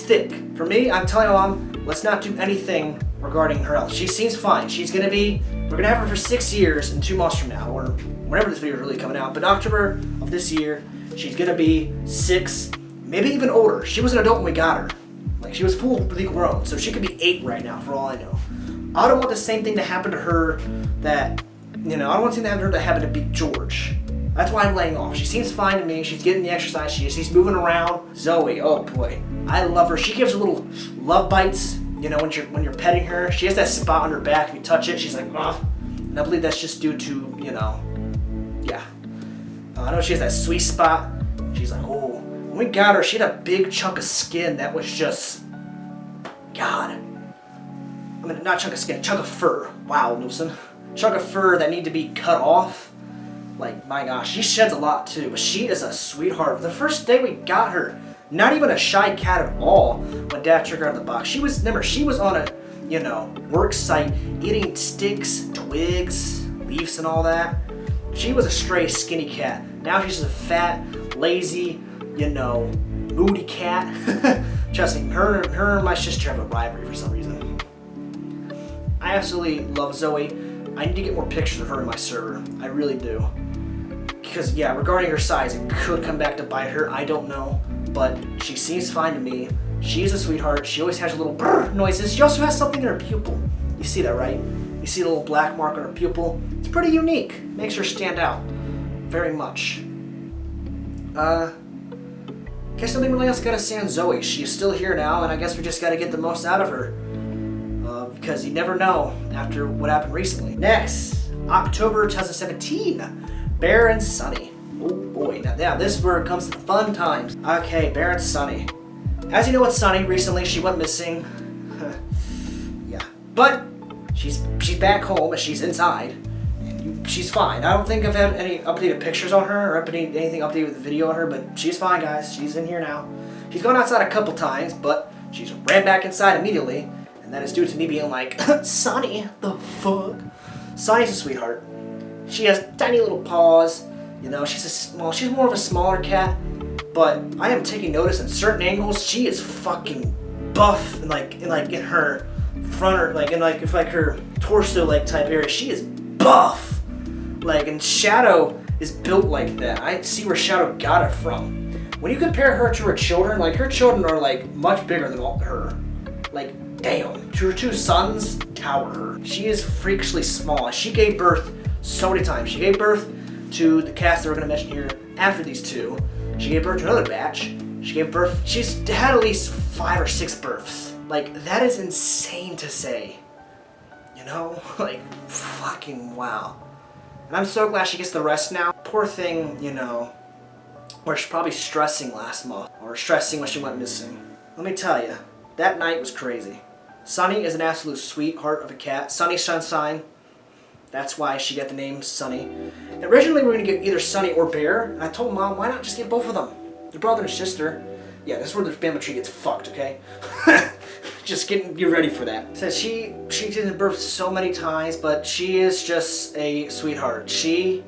thick. For me, I'm telling you, Mom, let's not do anything regarding her health. She seems fine. We're gonna have her for 6 years and 2 months from now, or whenever this video is really coming out. But in October of this year, she's gonna be 6, maybe even older. She was an adult when we got her. Like, she was fully grown, so she could be 8 right now, for all I know. I don't want the same thing to happen to her that, I don't want the same thing to happen to her that happened to Big George. That's why I'm laying off. She seems fine to me. She's getting the exercise. She's moving around. Zoe, oh boy, I love her. She gives her little love bites. When you're petting her, she has that spot on her back. If you touch it, she's like, ugh. And I believe that's just due to, yeah. I know she has that sweet spot. She's like, oh. When we got her, she had a big chunk of skin that was just, God. I mean, not chunk of skin, chunk of fur. Wow, Nilsson. Chunk of fur that need to be cut off. Like, my gosh, she sheds a lot too, but she is a sweetheart. The first day we got her, not even a shy cat at all when Dad took her out of the box. She was on a, work site eating sticks, twigs, leaves and all that. She was a stray skinny cat. Now she's a fat, lazy, moody cat. Trust me, her and my sister have a rivalry for some reason. I absolutely love Zoe. I need to get more pictures of her in my server. I really do. Because, yeah, regarding her size, it could come back to bite her. I don't know. But she seems fine to me. She's a sweetheart. She always has little brrr noises. She also has something in her pupil. You see that, right? You see the little black mark on her pupil? It's pretty unique. Makes her stand out very much. Guess nothing really else gotta say on Zoe. She's still here now, and I guess we just gotta get the most out of her. Because you never know after what happened recently. Next, October 2017. Bear and Sunny. Oh boy, now this is where it comes to the fun times. Okay, Bear and Sunny. As you know with Sunny, recently she went missing. Yeah, but she's back home and she's inside. And she's fine. I don't think I've had any updated pictures on her or anything updated with the video on her, but she's fine, guys. She's in here now. She's gone outside a couple times, but she's ran back inside immediately, and that is due to me being like, Sunny, the fuck? Sunny's a sweetheart. She has tiny little paws. She's more of a smaller cat, but I am taking notice in certain angles. She is fucking buff, and in her front, or if her torso type area, she is buff. And Shadow is built like that. I see where Shadow got it from. When you compare her to her children, her children are much bigger than her. Damn, to her 2 sons tower her. She is freakishly small. She gave birth so many times. She gave birth to the cats that we're going to mention here after these 2. She gave birth to another batch. She's had at least 5 or 6 births. That is insane to say. Fucking wow. And I'm so glad she gets the rest now. Poor thing, where she's probably stressing last month, or stressing when she went missing. Let me tell you, that night was crazy. Sunny is an absolute sweetheart of a cat. Sunny Sunshine. That's why she got the name Sunny. And originally we were going to get either Sunny or Bear. And I told Mom, why not just get both of them? They're brother and sister. Yeah, this is where the family tree gets fucked, okay? Just get ready for that. So she didn't birth so many times, but she is just a sweetheart. She,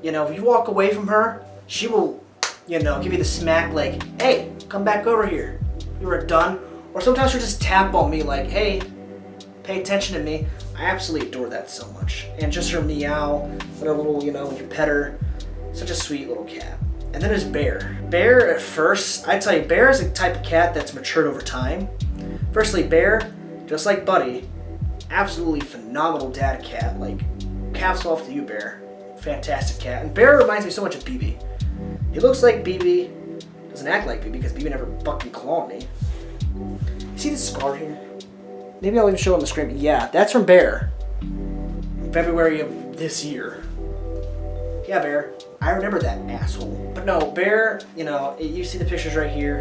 if you walk away from her, she will, give you the smack hey, come back over here. You were done. Or sometimes she'll just tap on me hey, pay attention to me. I absolutely adore that so much. And just her meow, and her little, when you pet her. Such a sweet little cat. And then there's Bear. Bear, at first, I tell you, Bear is a type of cat that's matured over time. Firstly, Bear, just like Buddy, absolutely phenomenal dad cat. Caps off to you, Bear. Fantastic cat. And Bear reminds me so much of BB. He looks like BB, doesn't act like BB because BB never fucking clawed me. You see this scar here? Maybe I'll even show on the screen. Yeah, that's from Bear. February of this year. Yeah, Bear. I remember that asshole. But no, Bear, you see the pictures right here.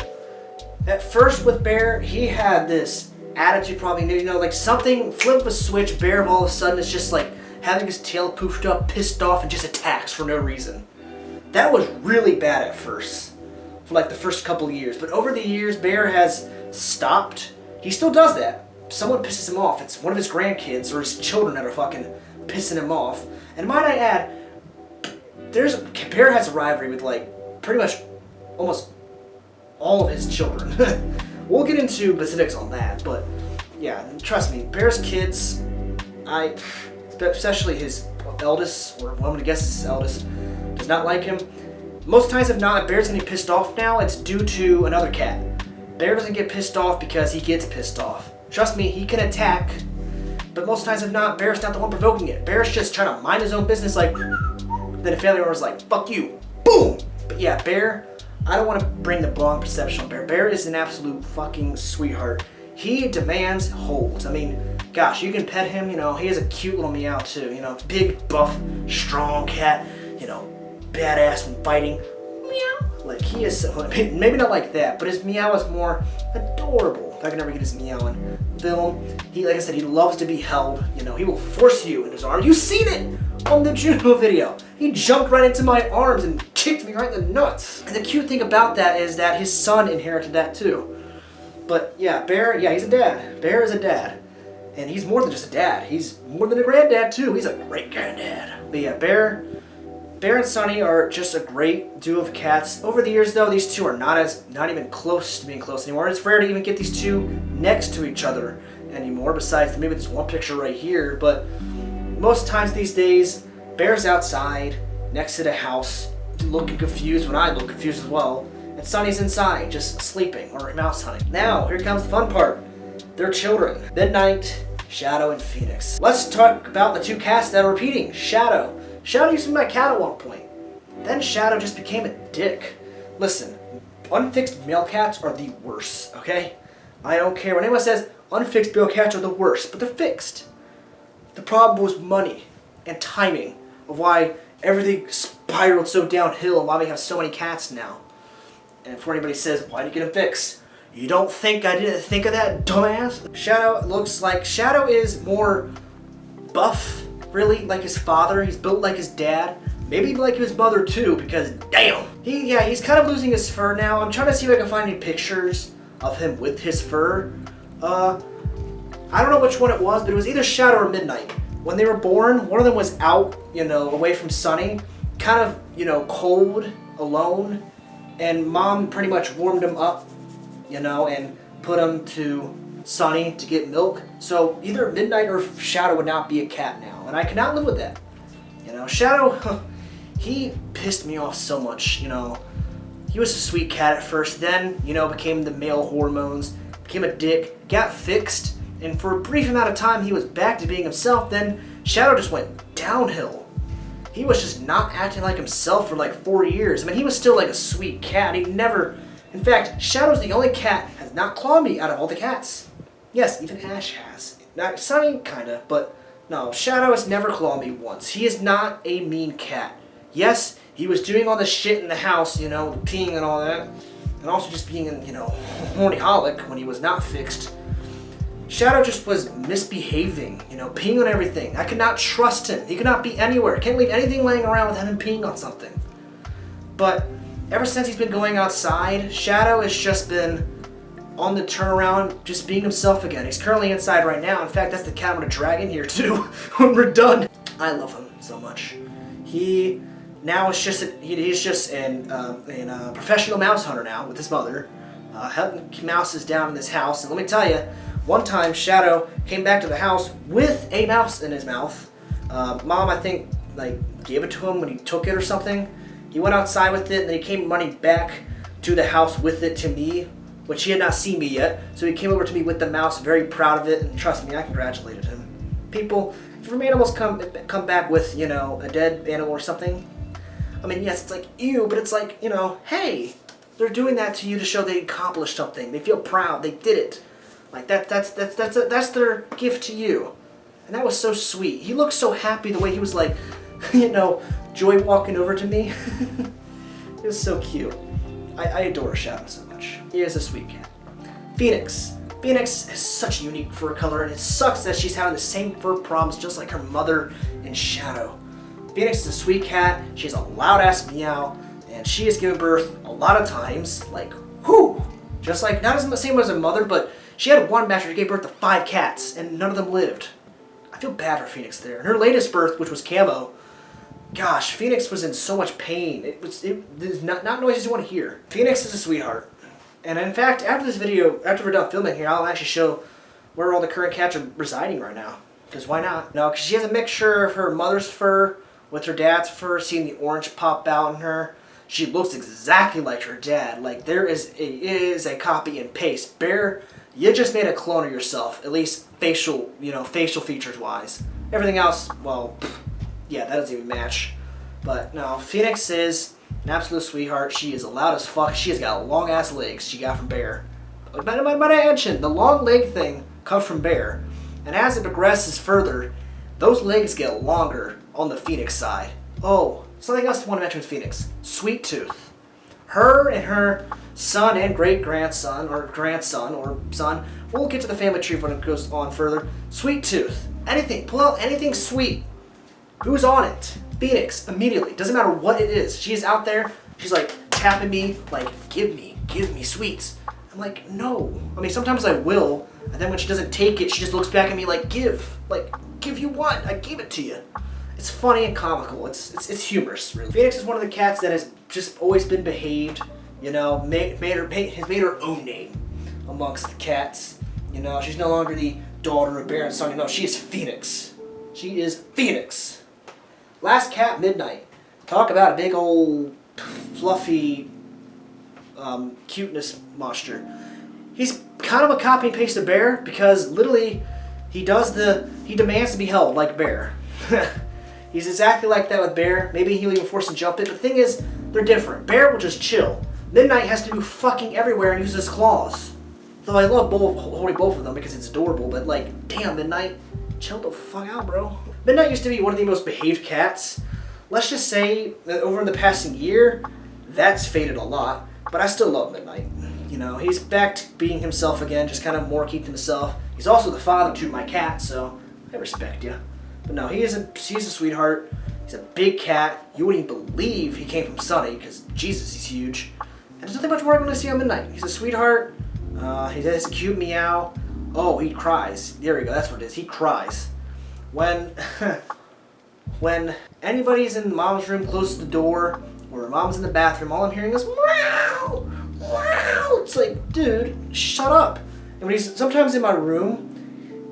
At first with Bear, he had this attitude probably, something, flip a switch, Bear all of a sudden is just having his tail poofed up, pissed off, and just attacks for no reason. That was really bad at first. for like the first couple of years. But over the years, Bear has stopped. He still does that. Someone pisses him off. It's one of his grandkids or his children that are fucking pissing him off. And might I add, Bear has a rivalry with like pretty much almost all of his children. We'll get into specifics on that, but yeah, trust me, Bear's kids, especially his eldest, or I'm going to guess his eldest, does not like him. Most times if not, if Bear's getting pissed off now, it's due to another cat. Bear doesn't get pissed off because he gets pissed off. Trust me, he can attack, but most times if not, Bear's not the one provoking it. Bear's just trying to mind his own business, like, then a family member's like, fuck you, boom! But yeah, Bear, I don't want to bring the wrong perception on Bear. Bear is an absolute fucking sweetheart. He demands holds. I mean, gosh, you can pet him, you know, he has a cute little meow too, you know, big, buff, strong cat, you know, badass when fighting. Meow. Like, he is so, maybe not like that, but his meow is more adorable. If I can ever get his meow on film. He, like I said, he loves to be held, you know, he will force you in his arms. You've seen it on the Juno video. He jumped right into my arms and kicked me right in the nuts. And the cute thing about that is that his son inherited that too. But yeah, Bear, yeah, he's a dad. Bear is a dad. And he's more than just a dad. He's more than a granddad too. He's a great granddad. But yeah, Bear and Sunny are just a great duo of cats. Over the years though, these two are not even close to being close anymore. It's rare to even get these two next to each other anymore, besides maybe this one picture right here. But most times these days, Bear's outside, next to the house, looking confused when I look confused as well. And Sunny's inside, just sleeping or mouse hunting. Now, here comes the fun part. Their children, Midnight, Shadow, and Phoenix. Let's talk about the two cats that are repeating. Shadow. Shadow used to be my cat at one point. Then Shadow just became a dick. Listen, unfixed male cats are the worst, okay? I don't care when anyone says unfixed male cats are the worst, but they're fixed. The problem was money and timing of why everything spiraled so downhill and why we have so many cats now. And before anybody says, why did you get them fixed? You don't think I didn't think of that, dumbass? Shadow is more buff, really, like his father. He's built like his dad. Maybe like his mother too, because damn. He's kind of losing his fur now. I'm trying to see if I can find any pictures of him with his fur. I don't know which one it was, but it was either Shadow or Midnight. When they were born, one of them was out, you know, away from Sunny, kind of, you know, cold, alone, and Mom pretty much warmed him up, you know, and put him to Sunny to get milk. So either Midnight or Shadow would not be a cat now, and I cannot live with that. You know, Shadow, he pissed me off so much, you know. He was a sweet cat at first, then, you know, became the male hormones, became a dick, got fixed, and for a brief amount of time he was back to being himself. Then Shadow just went downhill. He was just not acting like himself for like 4 years. I mean, he was still like a sweet cat. He never, in fact, Shadow's the only cat that has not clawed me out of all the cats. Yes, even Ash has. Not Sunny, kinda, but no, Shadow has never clawed me once. He is not a mean cat. Yes, he was doing all the shit in the house, you know, peeing and all that, and also just being, you know, hornyholic when he was not fixed. Shadow just was misbehaving, you know, peeing on everything. I could not trust him. He could not be anywhere. Can't leave anything laying around without him peeing on something. But ever since he's been going outside, Shadow has just been on the turnaround, just being himself again. He's currently inside right now. In fact, that's the cat I'm gonna drag in here too when we're done. I love him so much. He now is just he's just a professional mouse hunter now with his mother, hunting mouses down in this house. And let me tell you, one time Shadow came back to the house with a mouse in his mouth. Mom, I think, like gave it to him when he took it or something. He went outside with it, and then he came running back to the house with it to me, which he had not seen me yet. So he came over to me with the mouse, very proud of it, and trust me, I congratulated him. People, if your animals come back with, you know, a dead animal or something, I mean, yes, it's like, ew, but it's like, you know, hey, they're doing that to you to show they accomplished something. They feel proud, they did it. Like, that's their gift to you. And that was so sweet. He looked so happy the way he was like, you know, joy walking over to me. It was so cute. I adore Shadow so much. He is a sweet cat. Phoenix. Phoenix is such a unique fur color, and it sucks that she's having the same fur problems just like her mother and Shadow. Phoenix is a sweet cat. She has a loud ass meow, and she has given birth a lot lot of times, like, whoo, just like, not as the same as her mother, but she had one match where she gave birth to 5 cats, and none of them lived. I feel bad for Phoenix there. And her latest birth, which was Camo, gosh, Phoenix was in so much pain. It's not noises you want to hear. Phoenix is a sweetheart. And in fact, after this video, after we're done filming here, I'll actually show where all the current cats are residing right now. Because why not? No, because she has a mixture of her mother's fur with her dad's fur, seeing the orange pop out in her. She looks exactly like her dad. Like, there is a copy and paste. Bear, you just made a clone of yourself, at least facial features wise. Everything else, well, yeah, that doesn't even match. But no, Phoenix is an absolute sweetheart. She is loud as fuck. She has got long ass legs she got from Bear. But I mention, the long leg thing comes from Bear. And as it progresses further, those legs get longer on the Phoenix side. Oh, something else I want to mention with Phoenix. Sweet Tooth. Her and her son and great-grandson, or grandson, or son, we'll get to the family tree when it goes on further. Sweet Tooth. Anything. Pull out anything sweet. Who's on it? Phoenix, immediately. Doesn't matter what it is. She's out there. She's like tapping me, like, give me sweets. I'm like, no. I mean, sometimes I will, and then when she doesn't take it, she just looks back at me like, give you what? I gave it to you. It's funny and comical. It's humorous, really. Phoenix is one of the cats that has just always been behaved. You know, has made her own name amongst the cats. You know, she's no longer the daughter of Bear and Son. You know, she is Phoenix. She is Phoenix. Last cat, Midnight. Talk about a big old fluffy cuteness monster. He's kind of a copy and paste of Bear because literally he demands to be held like Bear. He's exactly like that with Bear. Maybe he'll even force him to jump it. But the thing is, they're different. Bear will just chill. Midnight has to do fucking everywhere and use his claws. Though I love holding both of them because it's adorable, but like, damn, Midnight, chill the fuck out, bro. Midnight used to be one of the most behaved cats. Let's just say that over the passing year, that's faded a lot. But I still love Midnight. You know, he's back to being himself again, just kind of more keeping himself. He's also the father to my cat, so I respect you. But no, he's a sweetheart. He's a big cat. You wouldn't even believe he came from Sunny, because Jesus, he's huge. And there's nothing much more I'm going to see on Midnight. He's a sweetheart. He has a cute meow. Oh, he cries. There we go, that's what it is. He cries. When anybody's in mom's room close to the door, or mom's in the bathroom, all I'm hearing is meow, meow. It's like, dude, shut up. And when he's sometimes in my room,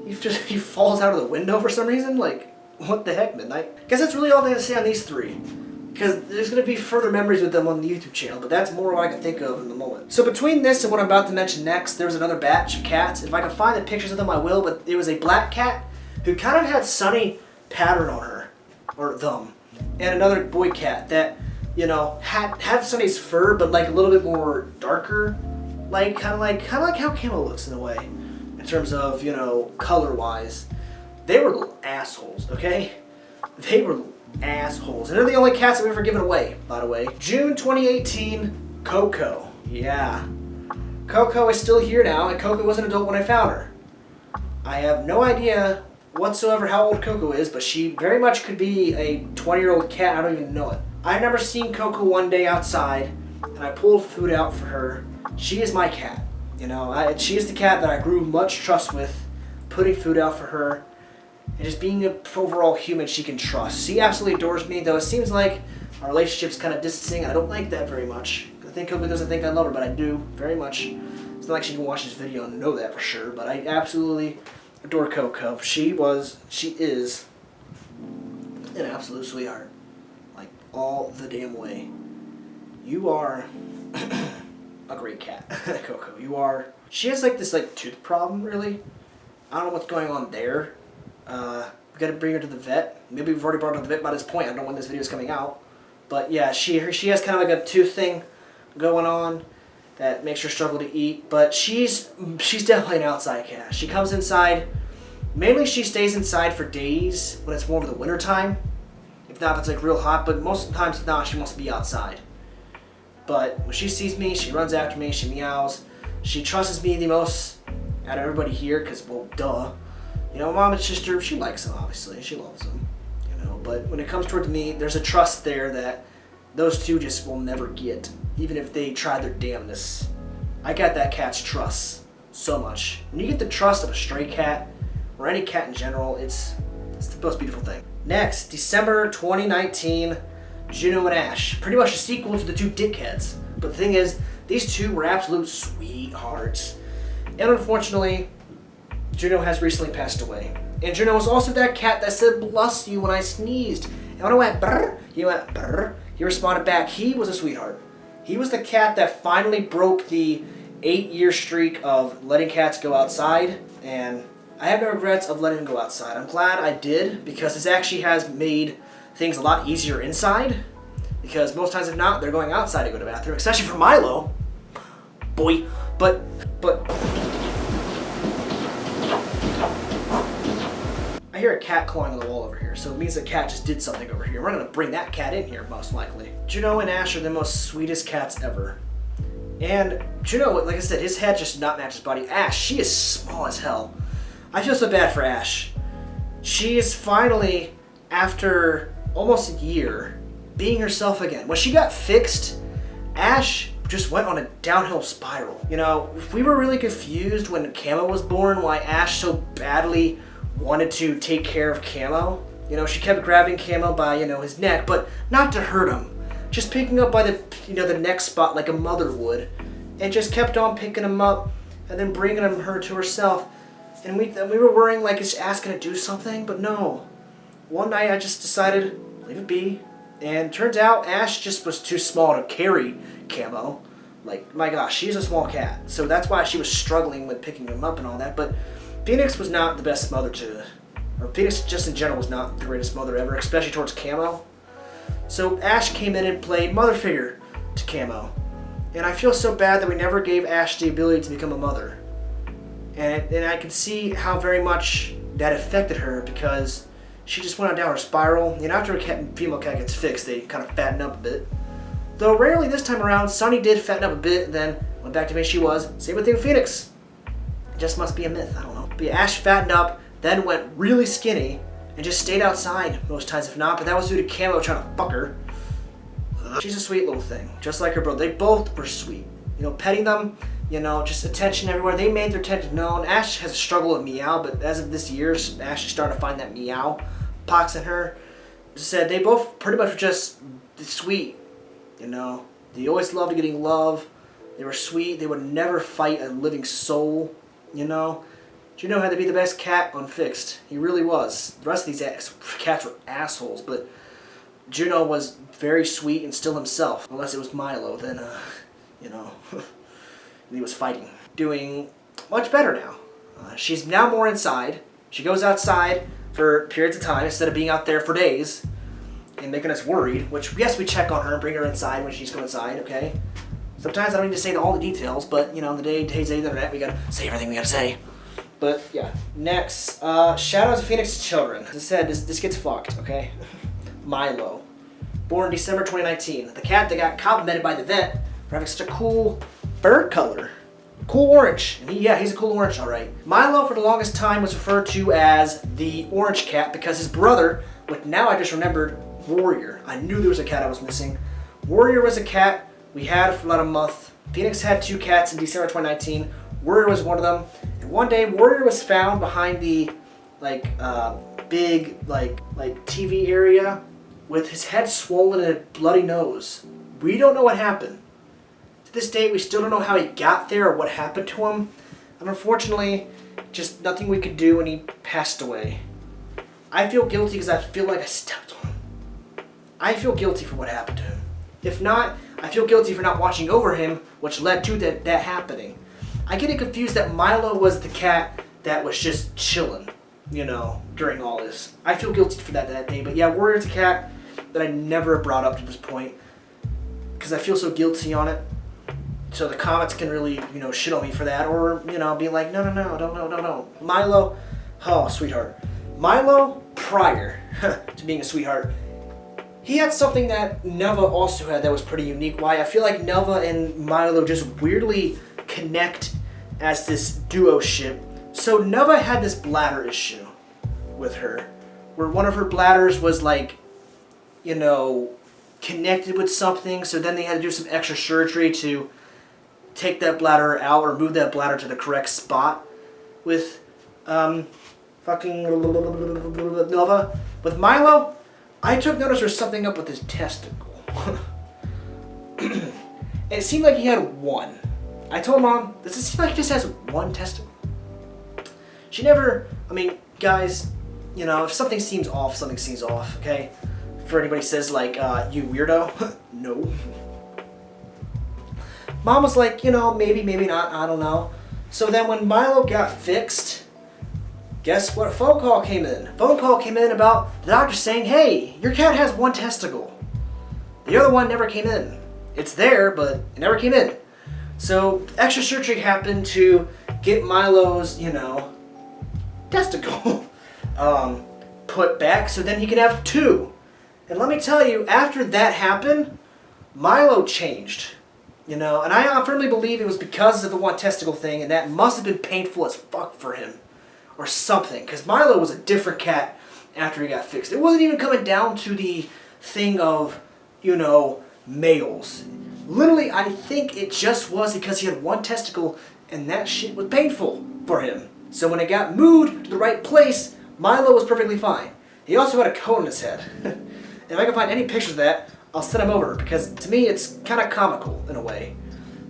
he falls out of the window for some reason. Like, what the heck, Midnight? Guess that's really all they have to say on these 3. Because there's going to be further memories with them on the YouTube channel, but that's more what I can think of in the moment. So between this and what I'm about to mention next, there was another batch of cats. If I can find the pictures of them, I will, but it was a black cat who kind of had Sunny pattern on her, or them, and another boy cat that, you know, had Sunny's fur, but like a little bit more darker, like kind of like how Camo looks in a way, in terms of, you know, color-wise. They were little assholes, okay? They were little assholes. And they're the only cats that we've ever given away, by the way. June 2018, Coco. Yeah. Coco is still here now, and Coco was an adult when I found her. I have no idea whatsoever how old Coco is, but she very much could be a 20-year-old cat. I don't even know it. I remember seeing Coco one day outside, and I pulled food out for her. She is my cat. You know, she is the cat that I grew much trust with, putting food out for her, and just being an overall human she can trust. She absolutely adores me, though it seems like our relationship's kind of distancing. I don't like that very much. I think Coco doesn't think I love her, but I do, very much. It's not like she can watch this video and know that for sure, but I absolutely adore Coco. She is an absolute sweetheart. Like, all the damn way. You are a great cat, Coco. You are. She has like this tooth problem, really. I don't know what's going on there. We gotta bring her to the vet. Maybe we've already brought her to the vet by this point. I don't know when this video is coming out. But yeah, she has kind of like a tooth thing going on that makes her struggle to eat. But she's definitely an outside cat. She comes inside. Mainly she stays inside for days when it's more of the winter time. If not, if it's like real hot. But most of the times, if not, she wants to be outside. But when she sees me, she runs after me. She meows. She trusts me the most out of everybody here because, well, duh. You know, mom and sister, she likes them, obviously. She loves them, you know. But when it comes towards me, there's a trust there that those two just will never get, even if they try their damnedest. I got that cat's trust so much. When you get the trust of a stray cat, or any cat in general, it's the most beautiful thing. Next, December 2019, Juno and Ash. Pretty much a sequel to the two dickheads. But the thing is, these two were absolute sweethearts. And unfortunately, Juno has recently passed away. And Juno was also that cat that said bless you when I sneezed. And when I went brr, he went brr. He responded back. He was a sweetheart. He was the cat that finally broke the 8-year streak of letting cats go outside. And I have no regrets of letting him go outside. I'm glad I did, because this actually has made things a lot easier inside. Because most times if not, they're going outside to go to the bathroom, especially for Milo. Boy. But I hear a cat clawing on the wall over here, so it means the cat just did something over here. We're gonna bring that cat in here, most likely. Juno and Ash are the most sweetest cats ever. And Juno, like I said, his head just not match his body. Ash, she is small as hell. I feel so bad for Ash. She is finally, after almost a year, being herself again. When she got fixed, Ash just went on a downhill spiral. You know, we were really confused when Camo was born why Ash so badly wanted to take care of Camo. You know, she kept grabbing Camo by, his neck, but not to hurt him. Just picking up by the neck spot like a mother would. And just kept on picking him up and then bringing her to herself. And we were worrying like, is Ash gonna do something? But no. One night I just decided, leave it be. And turns out Ash just was too small to carry Camo. Like, my gosh, she's a small cat. So that's why she was struggling with picking him up and all that. But Phoenix was not the best mother or Phoenix just in general was not the greatest mother ever, especially towards Camo. So Ash came in and played mother figure to Camo. And I feel so bad that we never gave Ash the ability to become a mother. And I can see how very much that affected her, because she just went on down her spiral. After a female cat gets fixed, they kind of fatten up a bit. Though rarely this time around, Sunny did fatten up a bit, and then went back to being she was. Same with Phoenix. It just must be a myth, I don't know. But yeah, Ash fattened up, then went really skinny, and just stayed outside most times if not, but that was due to Camo trying to fuck her. She's a sweet little thing, just like her brother. They both were sweet. Petting them, just attention everywhere. They made their attention known. Ash has a struggle with meow, but as of this year, Ash is starting to find that meow pox in her. Said they both pretty much were just sweet. They always loved getting love. They were sweet. They would never fight a living soul. Juno had to be the best cat unfixed. He really was. The rest of these cats were assholes, but Juno was very sweet and still himself. Unless it was Milo, then, he was fighting. Doing much better now. She's now more inside. She goes outside for periods of time instead of being out there for days and making us worried, which, yes, we check on her and bring her inside when she's going inside, okay? Sometimes I don't need to say all the details, but, in the days of the internet, we gotta say everything we gotta say. But, yeah. Next, Shadows of Phoenix's Children. As I said, this gets fucked, okay? Milo. Born December 2019. The cat that got complimented by the vet for having such a cool fur color. Cool orange. And he's a cool orange, alright. Milo, for the longest time, was referred to as the orange cat because his brother, which now I just remembered, Warrior. I knew there was a cat I was missing. Warrior was a cat we had for about a month. Phoenix had 2 cats in December 2019. Warrior was one of them. And one day, Warrior was found behind the, big, TV area with his head swollen and a bloody nose. We don't know what happened. To this date, we still don't know how he got there or what happened to him. And unfortunately, just nothing we could do and he passed away. I feel guilty because I feel like I stepped on him. I feel guilty for what happened to him. If not, I feel guilty for not watching over him, which led to that happening. I get it confused that Milo was the cat that was just chilling, during all this. I feel guilty for that day, but yeah, Warrior's a cat that I never brought up to this point because I feel so guilty on it. So the comments can really, shit on me for that, or, be like, no. Milo, oh, sweetheart. Milo, prior to being a sweetheart, he had something that Nova also had that was pretty unique. Why? I feel like Nova and Milo just weirdly connect as this duo ship. So Nova had this bladder issue with her, where one of her bladders was connected with something, so then they had to do some extra surgery to take that bladder out or move that bladder to the correct spot. With fucking Nova. With Milo, I took notice there's something up with his testicle. And it seemed like he had one. I told Mom, does it seem like he just has one testicle? She never, I mean, guys, you know, if something seems off, something seems off, okay? If anybody says, like, you weirdo, no. Mom was like, you know, maybe, maybe not, I don't know. So then when Milo got fixed, guess what phone call came in? Phone call came in about the doctor saying, hey, your cat has one testicle. The other one never came in. It's there, but it never came in. So extra surgery happened to get Milo's, you know, testicle put back so then he could have two. And let me tell you, after that happened, Milo changed. You know, and I firmly believe it was because of the one testicle thing, and that must have been painful as fuck for him. Or something. Because Milo was a different cat after he got fixed. It wasn't even coming down to the thing of, you know, males. Literally, I think it just was because he had one testicle, and that shit was painful for him. So when it got moved to the right place, Milo was perfectly fine. He also had a cone in his head. And if I can find any pictures of that, I'll send him over, because to me it's kind of comical in a way.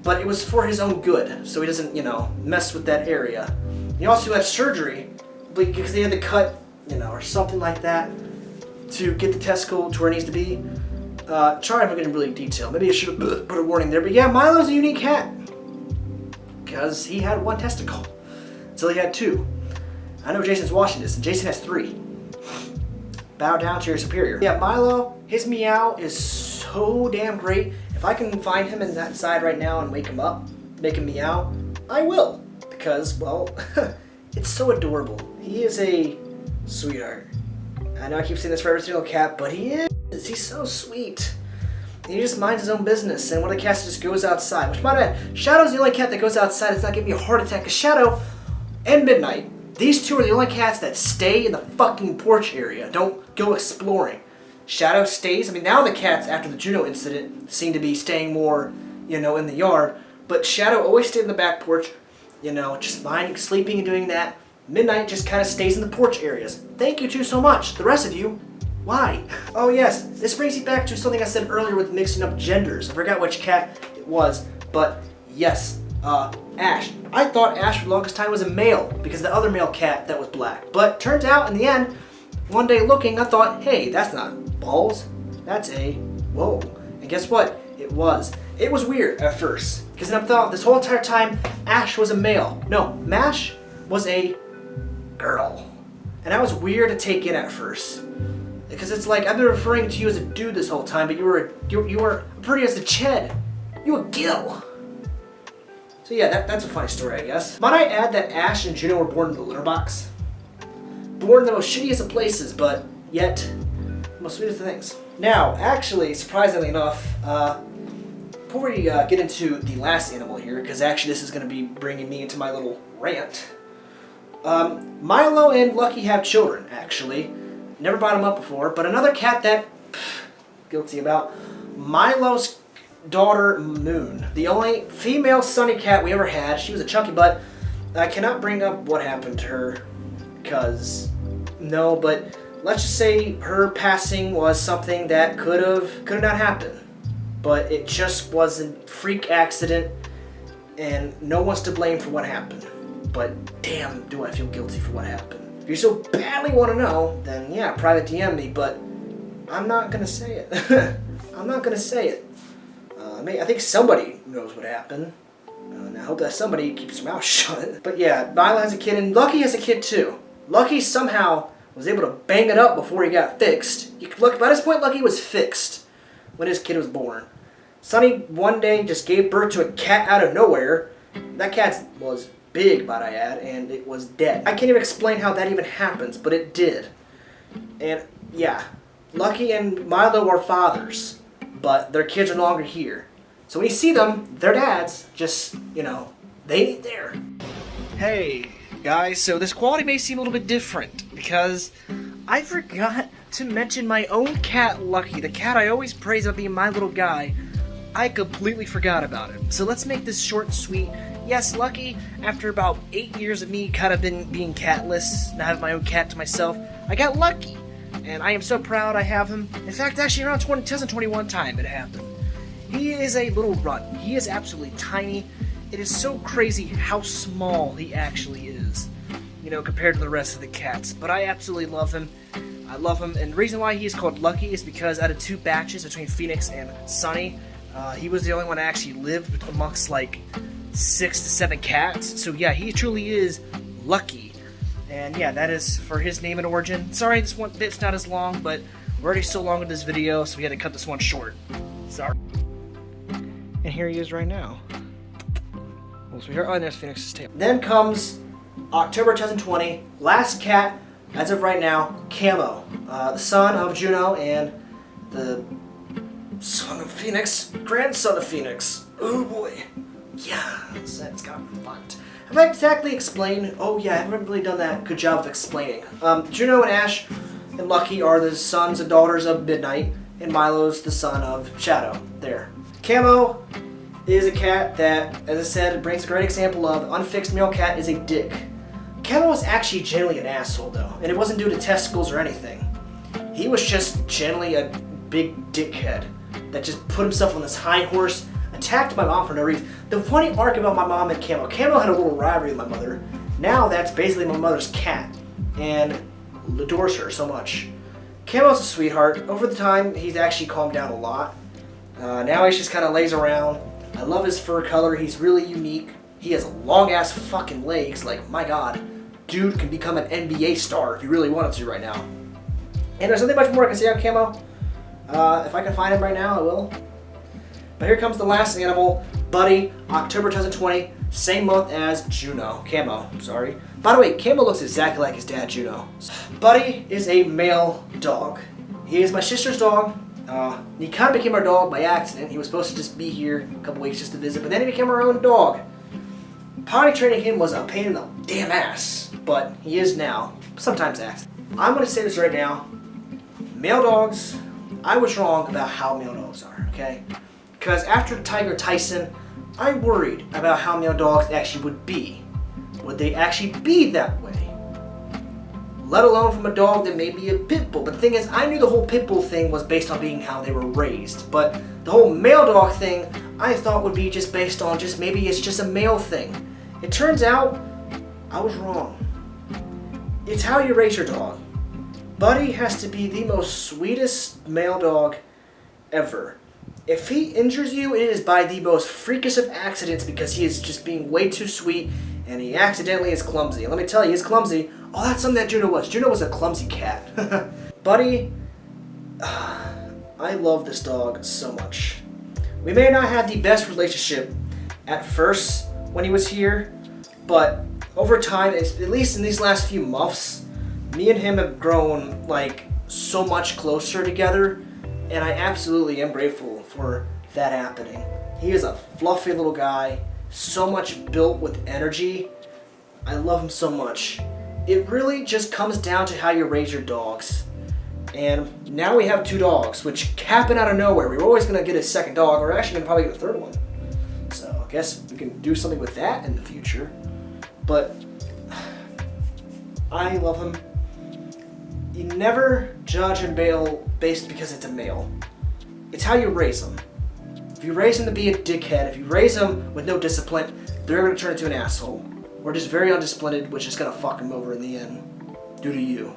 But it was for his own good, so he doesn't, you know, mess with that area. He also had surgery, because they had to cut, you know, or something like that, to get the testicle to where it needs to be. Sorry if I'm getting really detailed. Maybe I should have put a warning there. But yeah, Milo's a unique cat, because he had one testicle, until he had two. I know Jason's watching this, and Jason has three. Bow down to your superior. Yeah, Milo, his meow is so damn great. If I can find him in that side right now and wake him up, make him meow, I will. Because, well, it's so adorable. He is a sweetheart. I know I keep saying this for every single cat, but he is. He's so sweet. And he just minds his own business. And one of the cats just goes outside. Which, by the way, Shadow's the only cat that goes outside. It's not giving me a heart attack. Because Shadow and Midnight, these two are the only cats that stay in the fucking porch area. Don't go exploring. Shadow stays. I mean, now the cats, after the Juno incident, seem to be staying more, you know, in the yard. But Shadow always stayed in the back porch, you know, just minding, sleeping and doing that. Midnight just kind of stays in the porch areas. Thank you two so much. The rest of you, why? Oh yes, this brings me back to something I said earlier with mixing up genders. I forgot which cat it was, but yes, Ash. I thought Ash for the longest time was a male because of the other male cat that was black. But turns out in the end, one day looking, I thought, hey, that's not balls. That's a whoa. And guess what? It was. It was weird at first because I thought this whole entire time Ash was a male. No, Mash was a girl. And that was weird to take in at first. Because it's like, I've been referring to you as a dude this whole time, but you were pretty as a Ched. You a Gil. So yeah, that's a funny story, I guess. Might I add that Ash and Juno were born in the litter box? Born in the most shittiest of places, but yet the most sweetest of things. Now, actually, surprisingly enough, before we get into the last animal here, because actually this is going to be bringing me into my little rant. Milo and Lucky have children, actually. Never brought them up before, but another cat that, guilty about, Milo's daughter, Moon. The only female sunny cat we ever had. She was a chunky butt. I cannot bring up what happened to her, because, no, but let's just say her passing was something that could have not happened. But it just was a freak accident, and no one's to blame for what happened. But damn, do I feel guilty for what happened. If you so badly want to know, then yeah, private DM me, but I'm not going to say it. I'm not going to say it. I think somebody knows what happened. And I hope that somebody keeps their mouth shut. But yeah, Milo has a kid, and Lucky has a kid too. Lucky somehow was able to bang it up before he got fixed. By this point, Lucky was fixed when his kid was born. Sunny one day just gave birth to a cat out of nowhere. That cat was big, might I add, and it was dead. I can't even explain how that even happens, but it did. And yeah, Lucky and Milo are fathers, but their kids are no longer here. So when you see them, their dads, just, you know, they ain't there. Hey, guys, so this quality may seem a little bit different because I forgot to mention my own cat, Lucky, the cat I always praise about being my little guy. I completely forgot about him. So let's make this short and sweet. Yes, Lucky, after about 8 years of me kind of being catless, not having my own cat to myself, I got Lucky. And I am so proud I have him. In fact, actually around 2021 time it happened. He is a little runt. He is absolutely tiny. It is so crazy how small he actually is, you know, compared to the rest of the cats. But I absolutely love him. I love him, and the reason why he is called Lucky is because out of 2 batches between Phoenix and Sunny, he was the only one that actually lived amongst like 6 to 7 cats. So yeah, he truly is lucky. And yeah, that is for his name and origin. Sorry, this one bit's not as long, but we're already so long with this video, so we had to cut this one short. Sorry. And here he is right now. Well, so here, oh, and there's Phoenix's tail. Then comes October 2020, last cat, as of right now, Camo. The son of Juno and the son of Phoenix, grandson of Phoenix. Oh boy. Yeah, that's got fun. Have I exactly explained? Oh yeah, I haven't really done that good job of explaining. Juno and Ash and Lucky are the sons and daughters of Midnight, and Milo's the son of Shadow. There. Camo is a cat that, as I said, brings a great example of unfixed male cat is a dick. Camo was actually generally an asshole though, and it wasn't due to testicles or anything. He was just generally a big dickhead that just put himself on this high horse, attacked my mom for no reason. The funny arc about my mom and Camo had a little rivalry with my mother. Now that's basically my mother's cat, and adores her so much. Camo's a sweetheart. Over the time, he's actually calmed down a lot. Now he just kind of lays around. I love his fur color. He's really unique. He has long ass fucking legs. Like, my god. Dude can become an NBA star if he really wanted to right now. And there's nothing much more I can say on Camo. If I can find him right now, I will. But here comes the last animal, Buddy, October 2020, same month as Juno. Camo, sorry. By the way, Camo looks exactly like his dad, Juno. Buddy is a male dog. He is my sister's dog. He kind of became our dog by accident. He was supposed to just be here a couple weeks just to visit, but then he became our own dog. Potty training him was a pain in the damn ass, but he is now. Sometimes accident. I'm going to say this right now. Male dogs, I was wrong about how male dogs are, okay? Because after Tiger Tyson, I worried about how male dogs actually would be. Would they actually be that way? Let alone from a dog that may be a pit bull. But the thing is, I knew the whole pit bull thing was based on being how they were raised. But the whole male dog thing, I thought would be just based on just maybe it's just a male thing. It turns out, I was wrong. It's how you raise your dog. Buddy has to be the most sweetest male dog ever. If he injures you, it is by the most freakish of accidents because he is just being way too sweet and he accidentally is clumsy. And let me tell you, he's clumsy. Oh, that's something that Juno was. Juno was a clumsy cat. Buddy, I love this dog so much. We may not have the best relationship at first when he was here, but over time, at least in these last few months, me and him have grown like so much closer together, and I absolutely am grateful for that happening. He is a fluffy little guy, so much built with energy. I love him so much. It really just comes down to how you raise your dogs. And now we have 2 dogs, which happen out of nowhere. We were always going to get a second dog. We're actually going to probably get a third one. So I guess we can do something with that in the future. But I love him. You never judge a male based because it's a male. It's how you raise them. If you raise them to be a dickhead, if you raise them with no discipline, they're going to turn into an asshole. Or just very undisciplined, which is going to fuck them over in the end, due to you.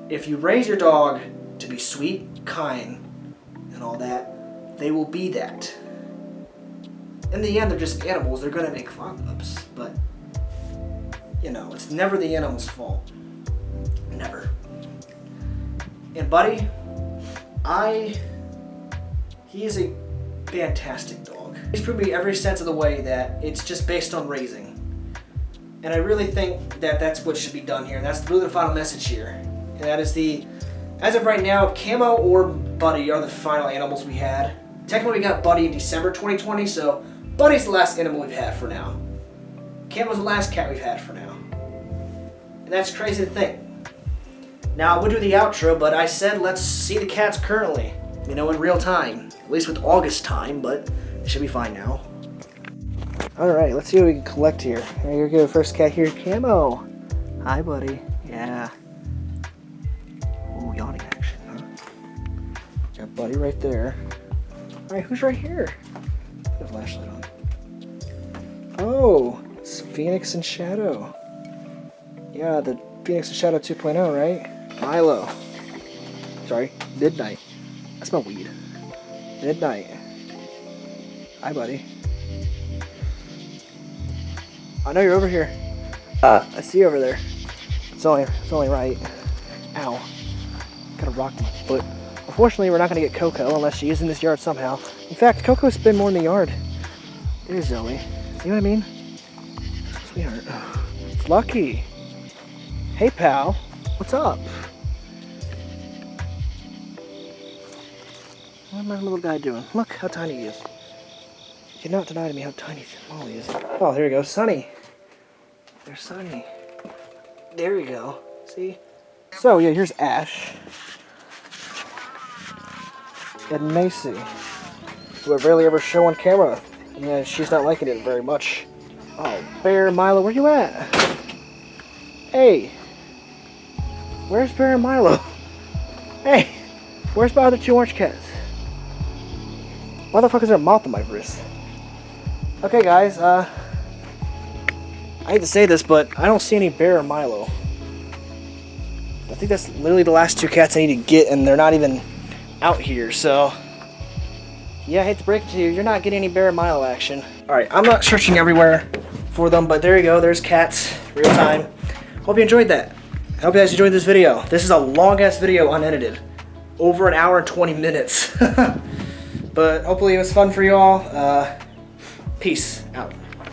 If you raise your dog to be sweet, kind, and all that, they will be that. In the end, they're just animals. They're going to make fuck-ups, but, you know, it's never the animal's fault. Never. And Buddy, he is a fantastic dog. He's proved me every sense of the way that it's just based on raising. And I really think that that's what should be done here. And that's really the final message here. And that is as of right now, Camo or Buddy are the final animals we had. Technically we got Buddy in December 2020, so Buddy's the last animal we've had for now. Camo's the last cat we've had for now. And that's crazy to think. Now, I would do the outro, but I said let's see the cats currently. You know, in real time. At least with August time, but it should be fine now. Alright, let's see what we can collect here. Here we go, first cat here, Camo. Hi, buddy. Yeah. Ooh, yawning action, huh? Got Buddy right there. Alright, who's right here? Put the flashlight on. Oh, it's Phoenix and Shadow. Yeah, the Phoenix and Shadow 2.0, right? Milo. Sorry, Midnight. I smell weed. Midnight. Hi, buddy. I know you're over here. I see you over there. It's only right. Ow. Got a rock in my foot. Unfortunately, we're not going to get Coco unless she's in this yard somehow. In fact, Coco's been more in the yard. There's Zoe. See what I mean? Sweetheart. It's Lucky. Hey, pal. What's up? What's my little guy doing? Look how tiny he is. You cannot deny to me how tiny small he is. Oh, there we go. Sunny. There's Sunny. There we go. See? So, yeah, here's Ash. And Macy, who I rarely ever show on camera. Yeah, she's not liking it very much. Oh, Bear, Milo, where you at? Hey. Where's Bear and Milo? Hey. Where's my other two orange cats? Why the fuck is there a moth on my wrist? Okay, guys, I hate to say this, but I don't see any Bear or Milo. I think that's literally the last two cats I need to get, and they're not even out here, so... Yeah, I hate to break it to you, you're not getting any Bear or Milo action. Alright, I'm not searching everywhere for them, but there you go, there's cats, real time. Hope you enjoyed that. I hope you guys enjoyed this video. This is a long-ass video, unedited. Over an hour and 20 minutes. But hopefully it was fun for you all. Peace.